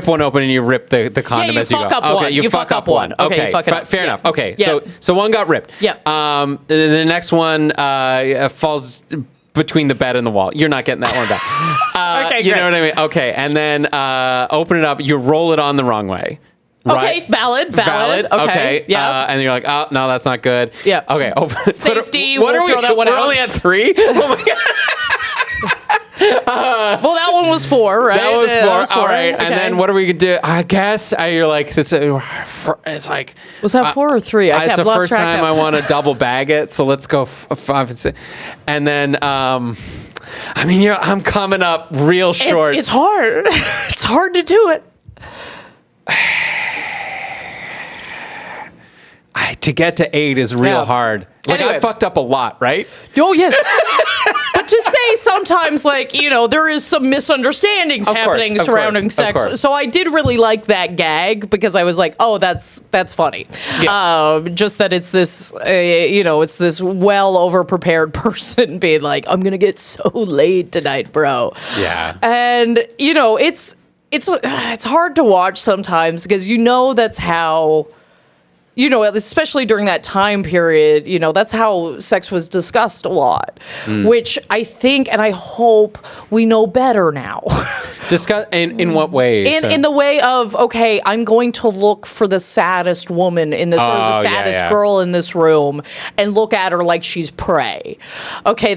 one open and you rip the condom you as you go. fuck up Okay, one. you fuck up one. Okay, you fuck it up. Fair Yeah. enough. Okay. Yeah. So one got ripped. Yeah. The next one falls between the bed and the wall. You're not getting that one back. Okay, you great. know what I mean? Okay. And then open it up. You roll it on the wrong way. Okay, Right? valid. Okay. Yeah. And you're like, oh no, that's not good. Yeah. Okay. Open. Safety, What we'll are we? throw that one We're out. only at 3. Oh my god. Well, that one was 4, right? That was Yeah, 4. that All right. Okay. And then what are we gonna do? I guess you're like this. It's like Was that 4 or 3? I it's kept the lost first track time now. I want to double bag it. So let's go 5 and 6. And then I mean, I'm coming up real short. It's hard. It's hard to do it. To get to 8 is real Yeah. hard. Like Anyway. I fucked up a lot, right? Oh, yes. But to say sometimes, like, there is some misunderstandings Of course, happening of surrounding course, of sex. course. So I did really like that gag because I was like, oh, that's funny. Yeah. Just that it's this, it's this well over prepared person being like, I'm going to get so laid tonight, bro. Yeah. And, it's hard to watch sometimes because that's how, especially during that time period, that's how sex was discussed a lot, which I think and I hope we know better now. Discuss in what way? In the way of, okay, I'm going to look for the saddest woman in this or the Oh, yeah, saddest yeah. girl in this room and look at her like she's prey. Okay,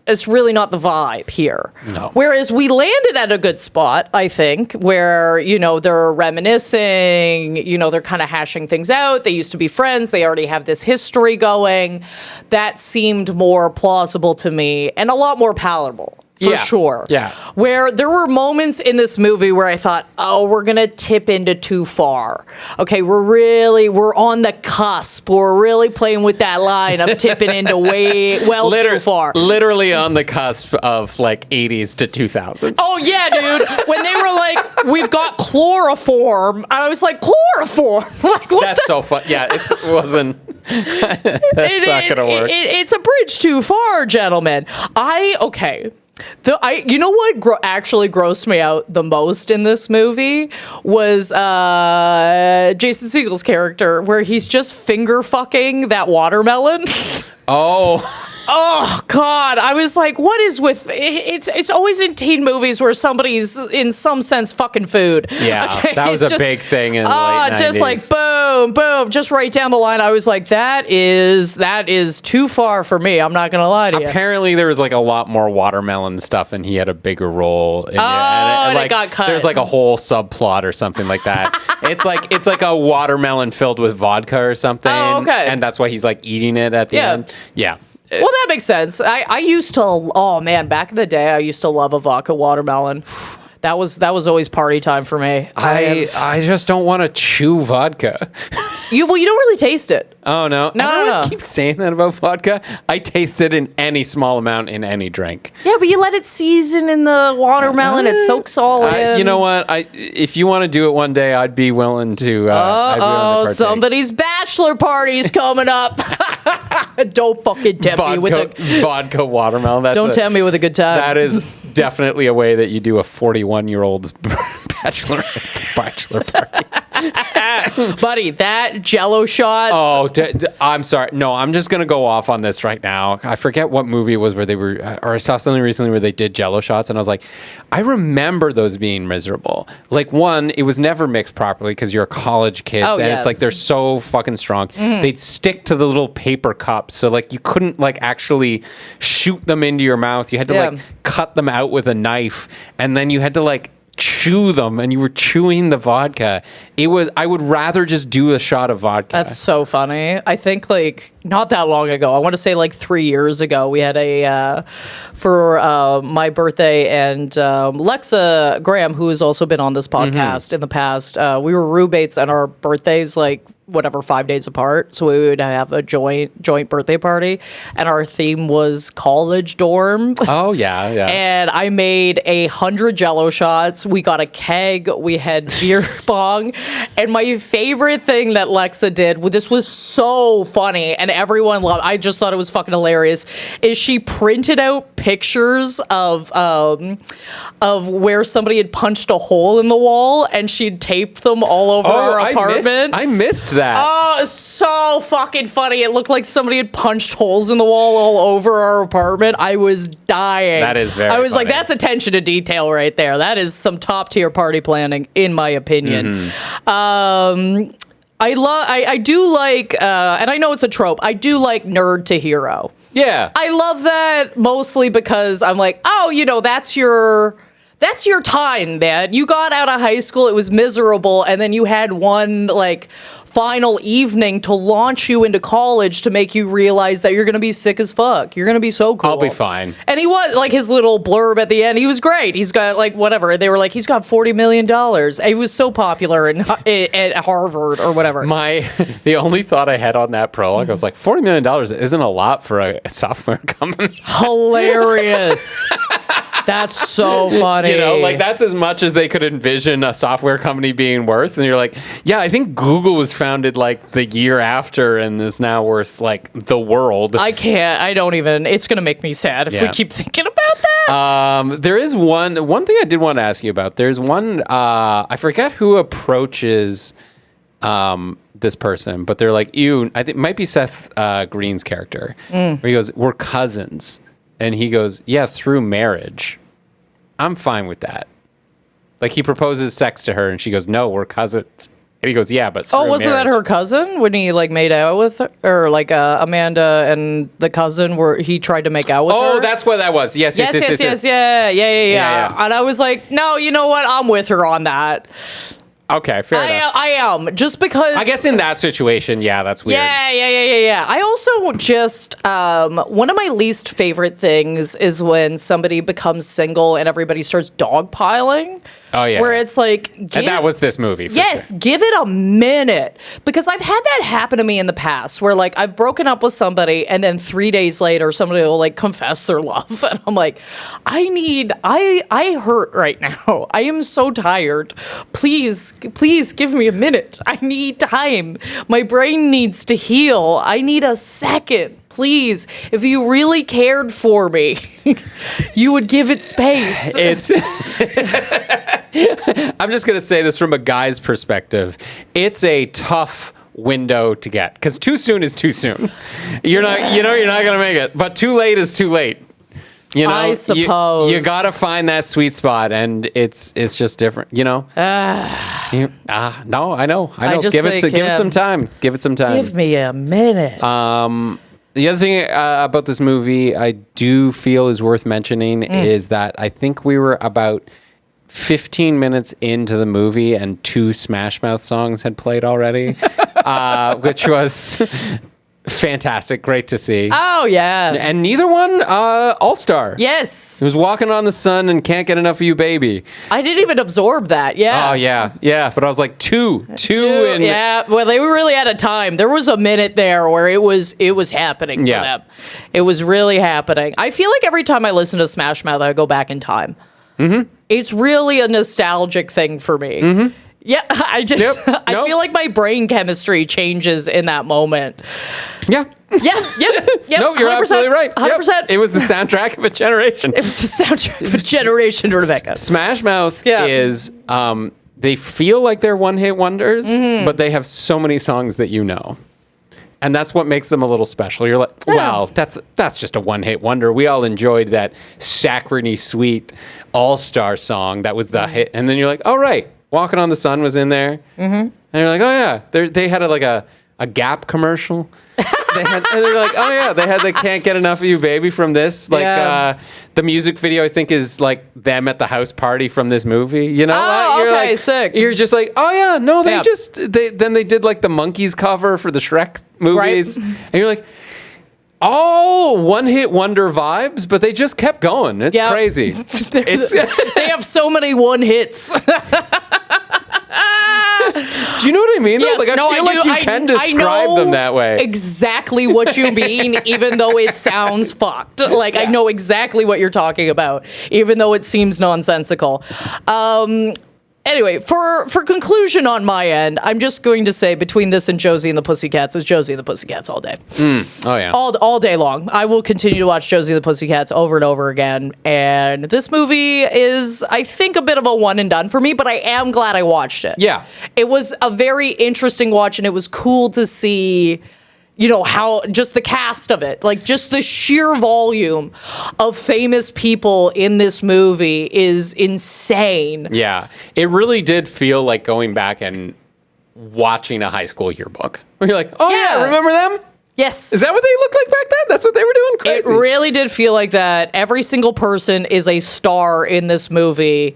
it's really not the vibe here. No. Whereas we landed at a good spot, I think, where, they're reminiscing, they're kind of hashing things out. They used to be friends. They already have this history going. That seemed more plausible to me and a lot more palatable. For Yeah. sure. Yeah. Where there were moments in this movie where I thought, oh, we're going to tip into too far. Okay, we're on the cusp. We're really playing with that line of tipping into too far. Literally on the cusp of like 80s to 2000s. Oh, yeah, dude. When they were like, we've got chloroform, I was like, chloroform? Like, what That's so fun. Yeah, it wasn't. That's not gonna work. It's a bridge too far, gentlemen. You know what actually grossed me out the most in this movie was Jason Segel's character, where he's just finger fucking that watermelon. Oh. Oh God! I was like, "What is with it?" It's always in teen movies where somebody's in some sense fucking food. Yeah, that was a big thing in the late 90s. Just like boom, boom, just right down the line. I was like, that is too far for me. I'm not gonna lie to you. Apparently, there was like a lot more watermelon stuff, and he had a bigger role. In and like, it got cut. There's like a whole subplot or something like that. it's like a watermelon filled with vodka or something. Oh, okay. And that's why he's like eating it at the Yeah. end. Yeah. Well, that makes sense. I used to. Oh man, back in the day, I used to love a vodka watermelon. That was always party time for me. I just don't want to chew vodka. You don't really taste it. Oh no! No. Everyone keeps saying that about vodka. I taste it in any small amount in any drink. Yeah, but you let it season in the watermelon. It soaks all in. You know what? If you want to do it one day, I'd be willing to. I'd be willing to partake. Somebody's bachelor party's coming up. Don't fucking tempt me with a vodka watermelon. Don't tempt me with a good time. That is definitely a way that you do a 41-year-old's bachelor party. Buddy, that Jello shots. Oh, I'm sorry. No, I'm just gonna go off on this right now. I forget what movie it was where they were, or I saw something recently where they did Jello shots, and I was like, I remember those being miserable. Like, one, it was never mixed properly because you're college kids, and yes. it's like they're so fucking strong. They'd stick to the little paper cups, so like you couldn't like actually shoot them into your mouth. You had to like cut them out with a knife, and then you had to like chew them, and you were chewing the vodka. I would rather just do a shot of vodka. That's so funny. I think like not that long ago, I want to say like 3 years ago, we had for my birthday, and Lexa Graham, who has also been on this podcast in the past, we were roommates, and our birthdays like 5 days apart, so we would have a joint birthday party, and our theme was college dorm. Oh yeah. And I made 100 Jello shots. We got a keg. We had beer bong. And my favorite thing that Lexa did, this was so funny, and everyone loved. I just thought it was fucking hilarious. Is she printed out pictures of where somebody had punched a hole in the wall, and she'd taped them all over our apartment. I missed that. Oh, so fucking funny. It looked like somebody had punched holes in the wall all over our apartment. I was dying. That is very I was like, funny. that's attention to detail right there. That is some top tier party planning, in my opinion. I do like, and I know it's a trope, I do like nerd to hero. Yeah. I love that mostly because I'm like, oh, that's your time, man. You got out of high school, it was miserable, and then you had one like final evening to launch you into college to make you realize that you're gonna be sick as fuck. You're gonna be so cool. I'll be fine. And he was like, his little blurb at the end, he was great. He's got like whatever. They were like, he's got $40 million. He was so popular at Harvard or whatever. The only thought I had on that prologue, I was like, $40 million isn't a lot for a software company. Hilarious. That's so funny. Like that's as much as they could envision a software company being worth. And you're like, yeah, I think Google was founded like the year after and is now worth like the world. I don't even, it's going to make me sad if we keep thinking about that. There is one thing I did want to ask you about. There's one, I forget who approaches this person, but they're like, I think it might be Seth Green's character, where he goes, we're cousins. And he goes, yeah, through marriage. I'm fine with that. Like he proposes sex to her and she goes, no, we're cousins. And he goes, yeah, but through wasn't marriage. that her cousin when he like made out with her? Or like Amanda and the cousin where he tried to make out with her? Oh, that's what that was. Yes. Yeah. And I was like, no, you know what? I'm with her on that. Okay, fair enough. I am, just because... I guess in that situation, yeah, that's weird. Yeah. I also just... one of my least favorite things is when somebody becomes single and everybody starts dogpiling. Oh, yeah. Where it's like... And that was this movie, for sure. Give it a minute. Because I've had that happen to me in the past where like I've broken up with somebody and then 3 days later somebody will like confess their love. And I'm like, I hurt right now. I am so tired. Please give me a minute. I need time. My brain needs to heal. I need a second. Please, if you really cared for me, you would give it space. I'm just going to say this from a guy's perspective. It's a tough window to get because too soon is too soon. You're not going to make it, but too late is too late. I suppose you got to find that sweet spot, and it's just different. No, I know. Give it some time. Give it some time. Give me a minute. The other thing about this movie I do feel is worth mentioning is that I think we were about 15 minutes into the movie and 2 Smash Mouth songs had played already, which was fantastic. Great to see. Oh, yeah. And neither one all-star. Yes. It was Walking on the Sun and Can't Get Enough of You, Baby. I didn't even absorb that. Yeah. Oh, yeah. Yeah. But I was like, two. Yeah. Well, they were really out of time. There was a minute there where it was happening for them. It was really happening. I feel like every time I listen to Smash Mouth, I go back in time. Mm-hmm. It's really a nostalgic thing for me. Mm-hmm. Yeah, I feel like my brain chemistry changes in that moment. Yeah. Yeah. No, you're absolutely right. 100%. Yep. It was the soundtrack of a generation. It was the soundtrack of a generation, Rebecca. Smash Mouth is, they feel like they're one-hit wonders, but they have so many songs that you know. And that's what makes them a little special. You're like, wow, that's just a one-hit wonder. We all enjoyed that Saccharine Sweet all-star song that was the hit. And then you're like, oh, right. Walking on the Sun was in there. Mm-hmm. And you're like, oh, yeah. They had a Gap commercial and they're like, oh yeah, they had the "Can't Get Enough of You, Baby" from this. Like the music video, I think, is like them at the house party from this movie. You know? Oh, You're okay, like, sick. You're just like, oh yeah, no, Yeah. then they did like the Monkeys cover for the Shrek movies, Right. and you're like, all one-hit wonder vibes, but they just kept going. It's Yep. crazy. They have so many one hits. Do you know what I mean? though? Yes, Like, I feel like you can describe them that way. Exactly what you mean, even though it sounds fucked. Like, I know exactly what you're talking about, even though it seems nonsensical. Anyway, for conclusion on my end, I'm just going to say between this and Josie and the Pussycats, it's Josie and the Pussycats all day. Oh yeah. All day long. I will continue to watch Josie and the Pussycats over and over again. And this movie is, I think, a bit of a one and done for me, but I am glad I watched it. Yeah. It was a very interesting watch, and it was cool to see, you know, how just the cast of it, like just the sheer volume of famous people in this movie is insane. Yeah, it really did feel like going back and watching a high school yearbook. Where you're like, oh yeah, Yeah. remember them? Yes. Is that what they looked like back then? That's what they were doing? It Crazy. really did feel like that. Every single person is a star in this movie.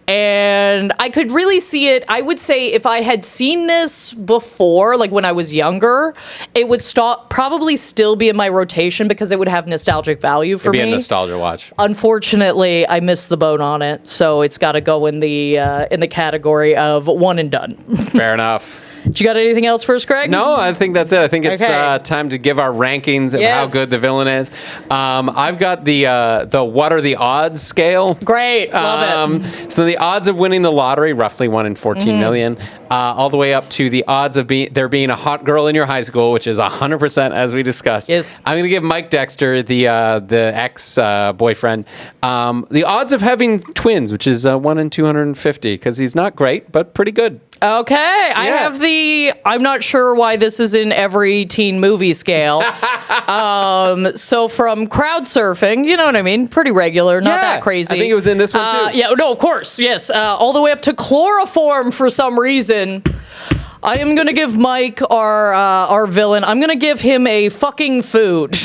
And I could really see it. I would say if I had seen this before, like when I was younger, it would probably still be in my rotation because it would have nostalgic value for It'd be me. a nostalgia watch. Unfortunately, I missed the boat on it, so it's got to go in the category of one and done. Fair enough. Do you got anything else for us, Craig? No, I think that's it. I think it's Okay. time to give our rankings of Yes. how good the villain is. I've got the what are the odds scale. Great, love it. So the odds of winning the lottery, roughly 1 in 14 million, all the way up to the odds of there being a hot girl in your high school, which is 100%, as we discussed. Yes. I'm going to give Mike Dexter, the ex boyfriend, the odds of having twins, which is 1 in 250, because he's not great, but pretty good. Okay, I Yeah. have I'm not sure why this is in every teen movie scale. So from crowd surfing, you know what I mean? Pretty regular, not that crazy. I think it was in this one too. Yeah, no, of course, yes. All the way up to chloroform for some reason. I am going to give Mike, our villain, I'm going to give him a fucking food.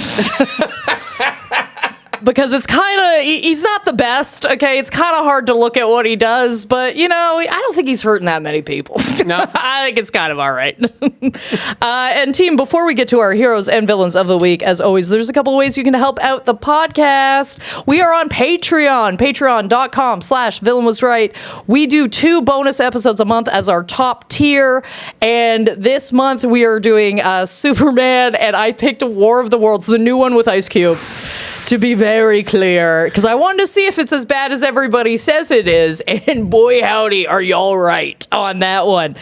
Because it's kind of, he's not the best, okay? It's kind of hard to look at what he does, but, you know, I don't think he's hurting that many people. No. I think it's kind of all right. And team, before we get to our heroes and villains of the week, as always, there's a couple of ways you can help out the podcast. We are on Patreon, patreon.com/villainwasright. We do 2 bonus episodes a month as our top tier, and this month we are doing Superman, and I picked War of the Worlds, the new one with Ice Cube. To be very clear, because I wanted to see if it's as bad as everybody says it is, and boy howdy, are y'all right on that one.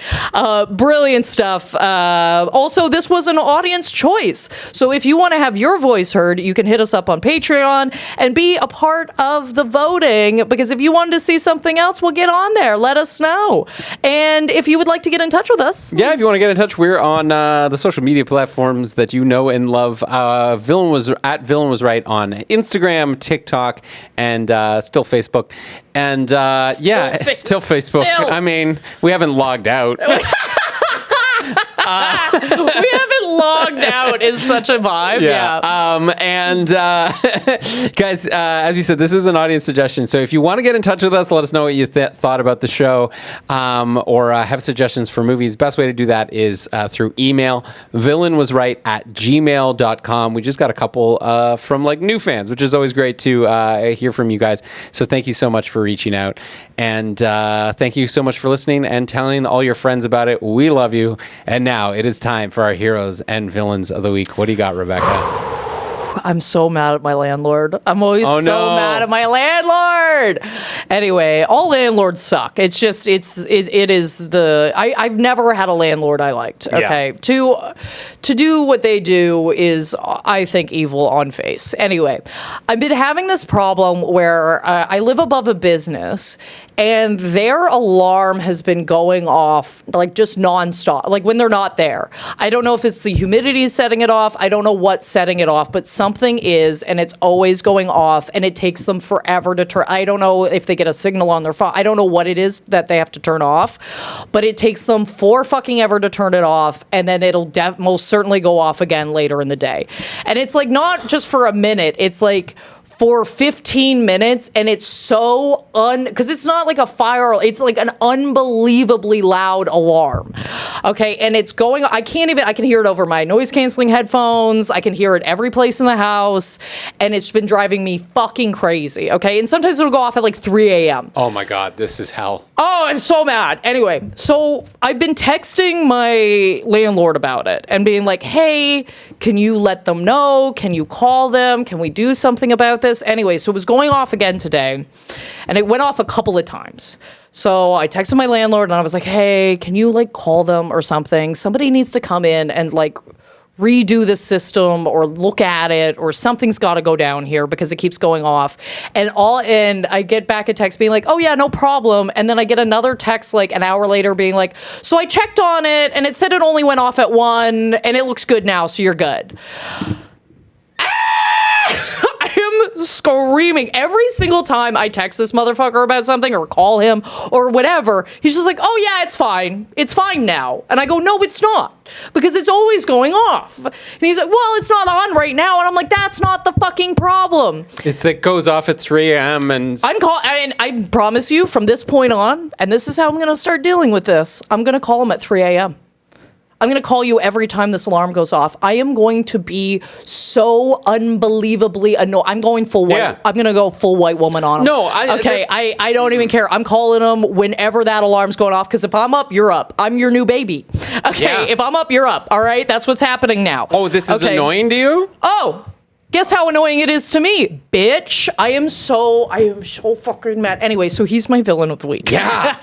Brilliant stuff. Also, this was an audience choice, so if you want to have your voice heard, you can hit us up on Patreon and be a part of the voting, because if you wanted to see something else, we'll get on there. Let us know. And if you would like to get in touch with us, Yeah, if you want to get in touch, we're on the social media platforms that you know and love. Villain was Right on Instagram, TikTok, and still Facebook. And still Facebook. Still. I mean, we haven't logged out. we haven't logged out is such a vibe. Yeah. Guys, as you said, this is an audience suggestion. So if you want to get in touch with us, let us know what you thought about the show, or have suggestions for movies. Best way to do that is through email, villainwasright@gmail.com. We just got a couple from like new fans, which is always great to hear from you guys. So thank you so much for reaching out. And thank you so much for listening and telling all your friends about it. We love you. And now it is time for our heroes and villains of the week. What do you got, Rebecca? I'm so mad at my landlord. I'm always so mad at my landlord. Anyway, all landlords suck. It's just, it is the, I've never had a landlord I liked. Okay. Yeah. To do what they do is, I think, evil on face. Anyway, I've been having this problem where I live above a business and their alarm has been going off like just nonstop, like when they're not there. I don't know if it's the humidity setting it off. I don't know what's setting it off, but something is, and it's always going off, and it takes them forever to turn. I don't know if they get a signal on their phone. I don't know what it is that they have to turn off, but it takes them for fucking ever to turn it off, and then it'll most certainly go off again later in the day. And it's like not just for a minute, it's like for 15 minutes, and it's so because it's not like a fire, it's like an unbelievably loud alarm. Okay, and it's going, I can hear it over my noise canceling headphones, I can hear it every place in the house, and it's been driving me fucking crazy. Okay, and sometimes it'll go off at like 3 a.m. Oh my God, this is hell. Oh, I'm so mad. Anyway, so I've been texting my landlord about it and being like, hey, can you let them know? Can you call them? Can we do something about this? Anyway, so it was going off again today, and it went off a couple of times. So I texted my landlord and I was like, hey, can you like call them or something? Somebody needs to come in and like redo the system or look at it, or something's got to go down here because it keeps going off. And I get back a text being like, oh yeah, no problem. And then I get another text like an hour later being like, so I checked on it and it said it only went off at 1 and it looks good now, so you're good. I am screaming every single time I text this motherfucker about something or call him or whatever. He's just like, oh yeah, it's fine now. And I go, no, it's not, because it's always going off. And he's like, well, it's not on right now. And I'm like, that's not the fucking problem. It goes off at 3 a.m. and I promise you from this point on, and this is how I'm going to start dealing with this, I'm going to call him at 3 a.m. I'm going to call you every time this alarm goes off. I am going to be so unbelievably annoyed. I'm going full white. Yeah. I'm going to go full white woman on him. No, I don't even care. I'm calling him whenever that alarm's going off, because if I'm up, you're up. I'm your new baby. Okay, yeah. If I'm up, you're up. All right, that's what's happening now. Oh, this is annoying to you? Oh, guess how annoying it is to me, bitch. I am so fucking mad. Anyway, so he's my villain of the week. Yeah.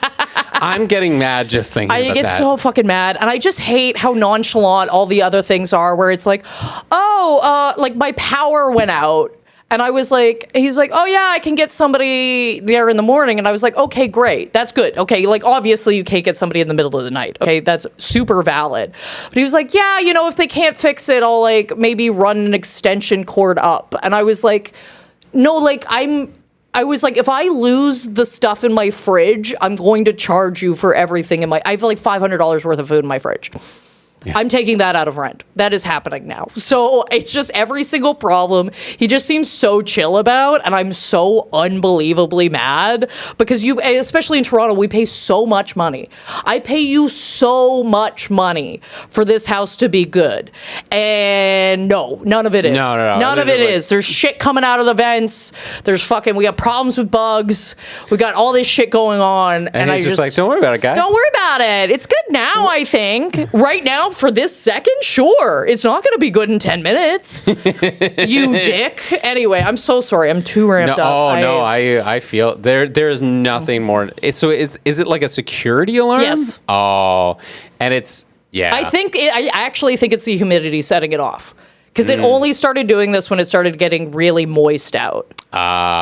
I'm getting mad just thinking about that. I get so fucking mad, and I just hate how nonchalant all the other things are, where it's like, like my power went out, and I was like, he's like, oh yeah, I can get somebody there in the morning, and I was like, okay, great, that's good. Okay, like obviously you can't get somebody in the middle of the night. Okay, that's super valid. But he was like, yeah, if they can't fix it, I'll like maybe run an extension cord up. And I was like, no, like I was like, if I lose the stuff in my fridge, I'm going to charge you for everything I have like $500 worth of food in my fridge. Yeah. I'm taking that out of rent. That is happening now. So it's just every single problem he just seems so chill about, and I'm so unbelievably mad because especially in Toronto, we pay so much money. I pay you so much money for this house to be good. And no, none of it is. No. None of it is. There's shit coming out of the vents. We got problems with bugs. We got all this shit going on. And I just like, don't worry about it, guys. Don't worry about it. It's good now, I think. Right now, for this second, sure. It's not going to be good in 10 minutes. You dick. Anyway, I'm so sorry. I'm too ramped up. I feel there's nothing more. So is it like a security alarm? Yes. Oh, and it's, yeah. I actually think it's the humidity setting it off. Because it only started doing this when it started getting really moist out.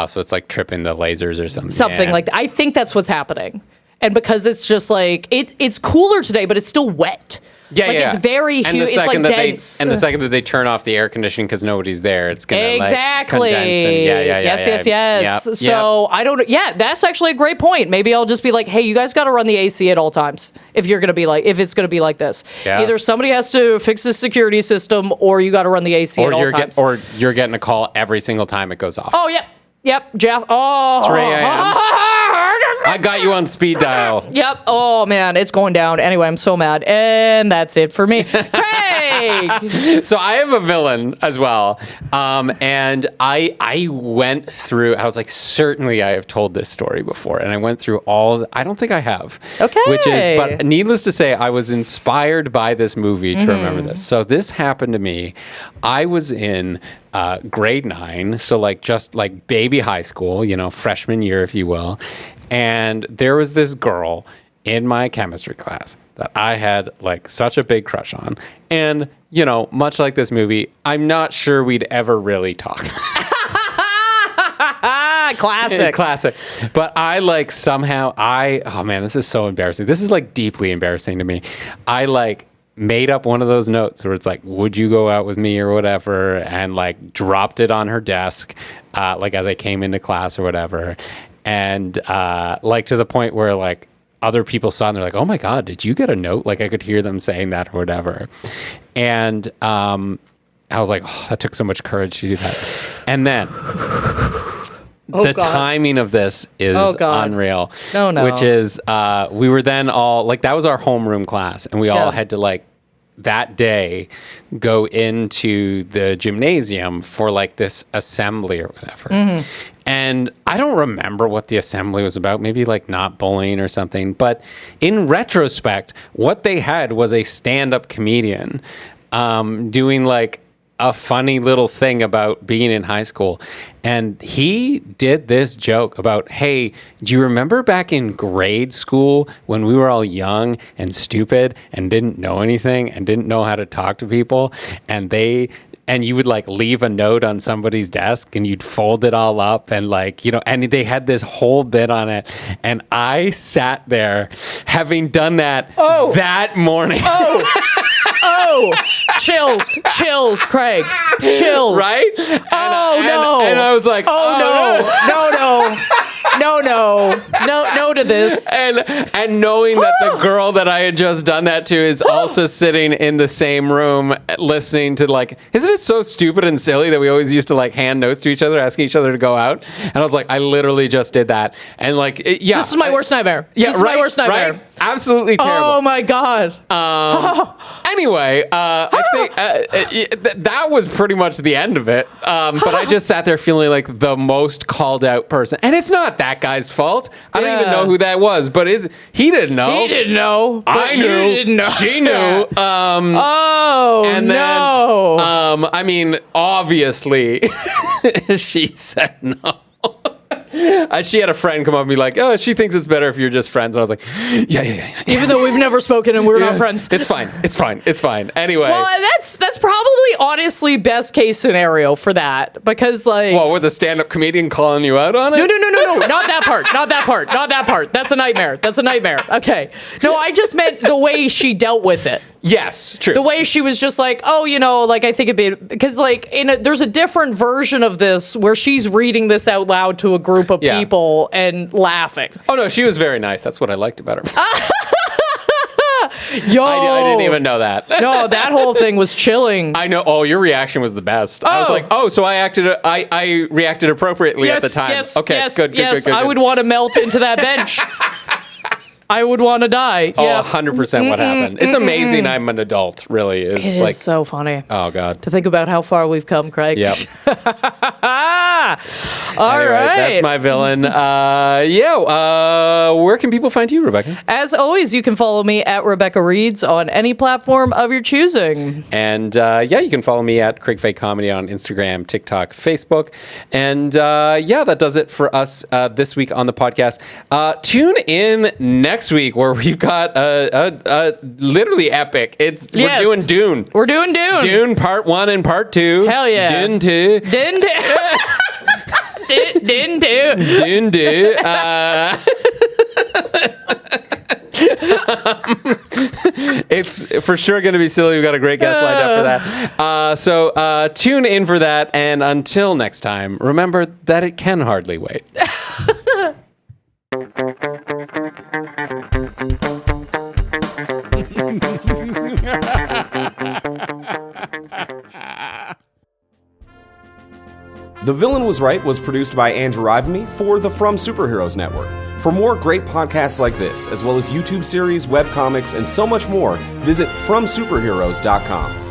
So it's like tripping the lasers or something. Something like that. I think that's what's happening. And because it's just like, it's cooler today, but it's still wet. Yeah, It's very huge. It's like dense. And the second that they turn off the air conditioning because nobody's there, it's going to exactly. Condense. And Yes. Yep. So I don't. Yeah, that's actually a great point. Maybe I'll just be like, hey, you guys got to run the AC at all times if it's going to be like this. Yeah. Either somebody has to fix the security system, or you got to run the AC at all times. Or you're getting a call every single time it goes off. Oh, yep, Jeff. Oh, 3 a.m. I got you on speed dial. Yep. Oh, man, it's going down. Anyway, I'm so mad. And that's it for me. Craig! So I have a villain as well. And I went through, I was like, certainly I have told this story before. And I went through I don't think I have. Okay. But needless to say, I was inspired by this movie to remember this. So this happened to me. I was in grade 9, so like just like baby high school, freshman year, if you will. And there was this girl in my chemistry class that I had like such a big crush on. And, much like this movie, I'm not sure we'd ever really talk. Classic. Classic. But I like somehow oh man, this is so embarrassing. This is like deeply embarrassing to me. I like made up one of those notes where it's like, would you go out with me or whatever? And like dropped it on her desk, like as I came into class or whatever. And like to the point where like other people saw it and they're like, oh my God, did you get a note? Like I could hear them saying that or whatever. And I was like, oh, that took so much courage to do that. And then the timing of this is unreal. No. Which is, we were then all, like, that was our homeroom class. And we all had to, like, that day go into the gymnasium for, like, this assembly or whatever. Mm-hmm. And I don't remember what the assembly was about. Maybe, like, not bullying or something. But in retrospect, what they had was a stand-up comedian doing, like, a funny little thing about being in high school. And he did this joke about, hey, do you remember back in grade school when we were all young and stupid and didn't know anything and didn't know how to talk to people? And you would like leave a note on somebody's desk and you'd fold it all up and like, you know, and they had this whole bit on it. And I sat there having done that that morning. Oh, chills, Craig. Chills. Right? And I was like, no to this. And knowing that the girl that I had just done that to is also sitting in the same room listening to like, isn't it so stupid and silly that we always used to like hand notes to each other, asking each other to go out? And I was like, I literally just did that. And like, This is my worst nightmare. Yeah, this is my worst nightmare. Right? Absolutely terrible. Oh my God. Anyway, I think that was pretty much the end of it. But I just sat there feeling like the most called out person. And it's not that guy's fault. I don't even know who that was, but he didn't know. He didn't know. I knew. You didn't know. She knew. And then, I mean, obviously, she said no. She had a friend come up and be like, oh, she thinks it's better if you're just friends. And I was like, yeah. Even though we've never spoken and we're not friends. It's fine. Anyway. Well, that's probably honestly best case scenario for that. Because like... Well, with a stand-up comedian calling you out on it? No. Not that part. That's a nightmare. Okay. No, I just meant the way she dealt with it. Yes, true. The way she was just like, oh, you know, like I think it'd be... Because like, there's a different version of this where she's reading this out loud to a group of people and laughing. Oh, no, she was very nice. That's what I liked about her. Yo, I didn't even know that. No, that whole thing was chilling. I know. Oh, your reaction was the best. I was like, so I reacted appropriately at the time. Yes, okay, good. I would want to melt into that bench. I would want to die. Oh, 100% what happened. It's amazing I'm an adult, really. It is so funny. Oh, God. To think about how far we've come, Craig. Yep. All right. That's my villain. Where can people find you, Rebecca? As always, you can follow me at Rebecca Reads on any platform of your choosing. And you can follow me at Craig Fake Comedy on Instagram, TikTok, Facebook. And that does it for us this week on the podcast. Tune in next week where we've got a literally epic. We're doing Dune. We're doing Dune. Dune Part 1 and Part 2. Hell yeah. Dune 2. Dune 2. Dune 2. Dune 2. It's for sure going to be silly. We've got a great guest lined up for that. So tune in for that. And until next time, remember that it can hardly wait. The Villain Was Right was produced by Andrew Ivimey for the From Superheroes Network. For more great podcasts like this, as well as YouTube series, webcomics, and so much more, visit FromSuperheroes.com.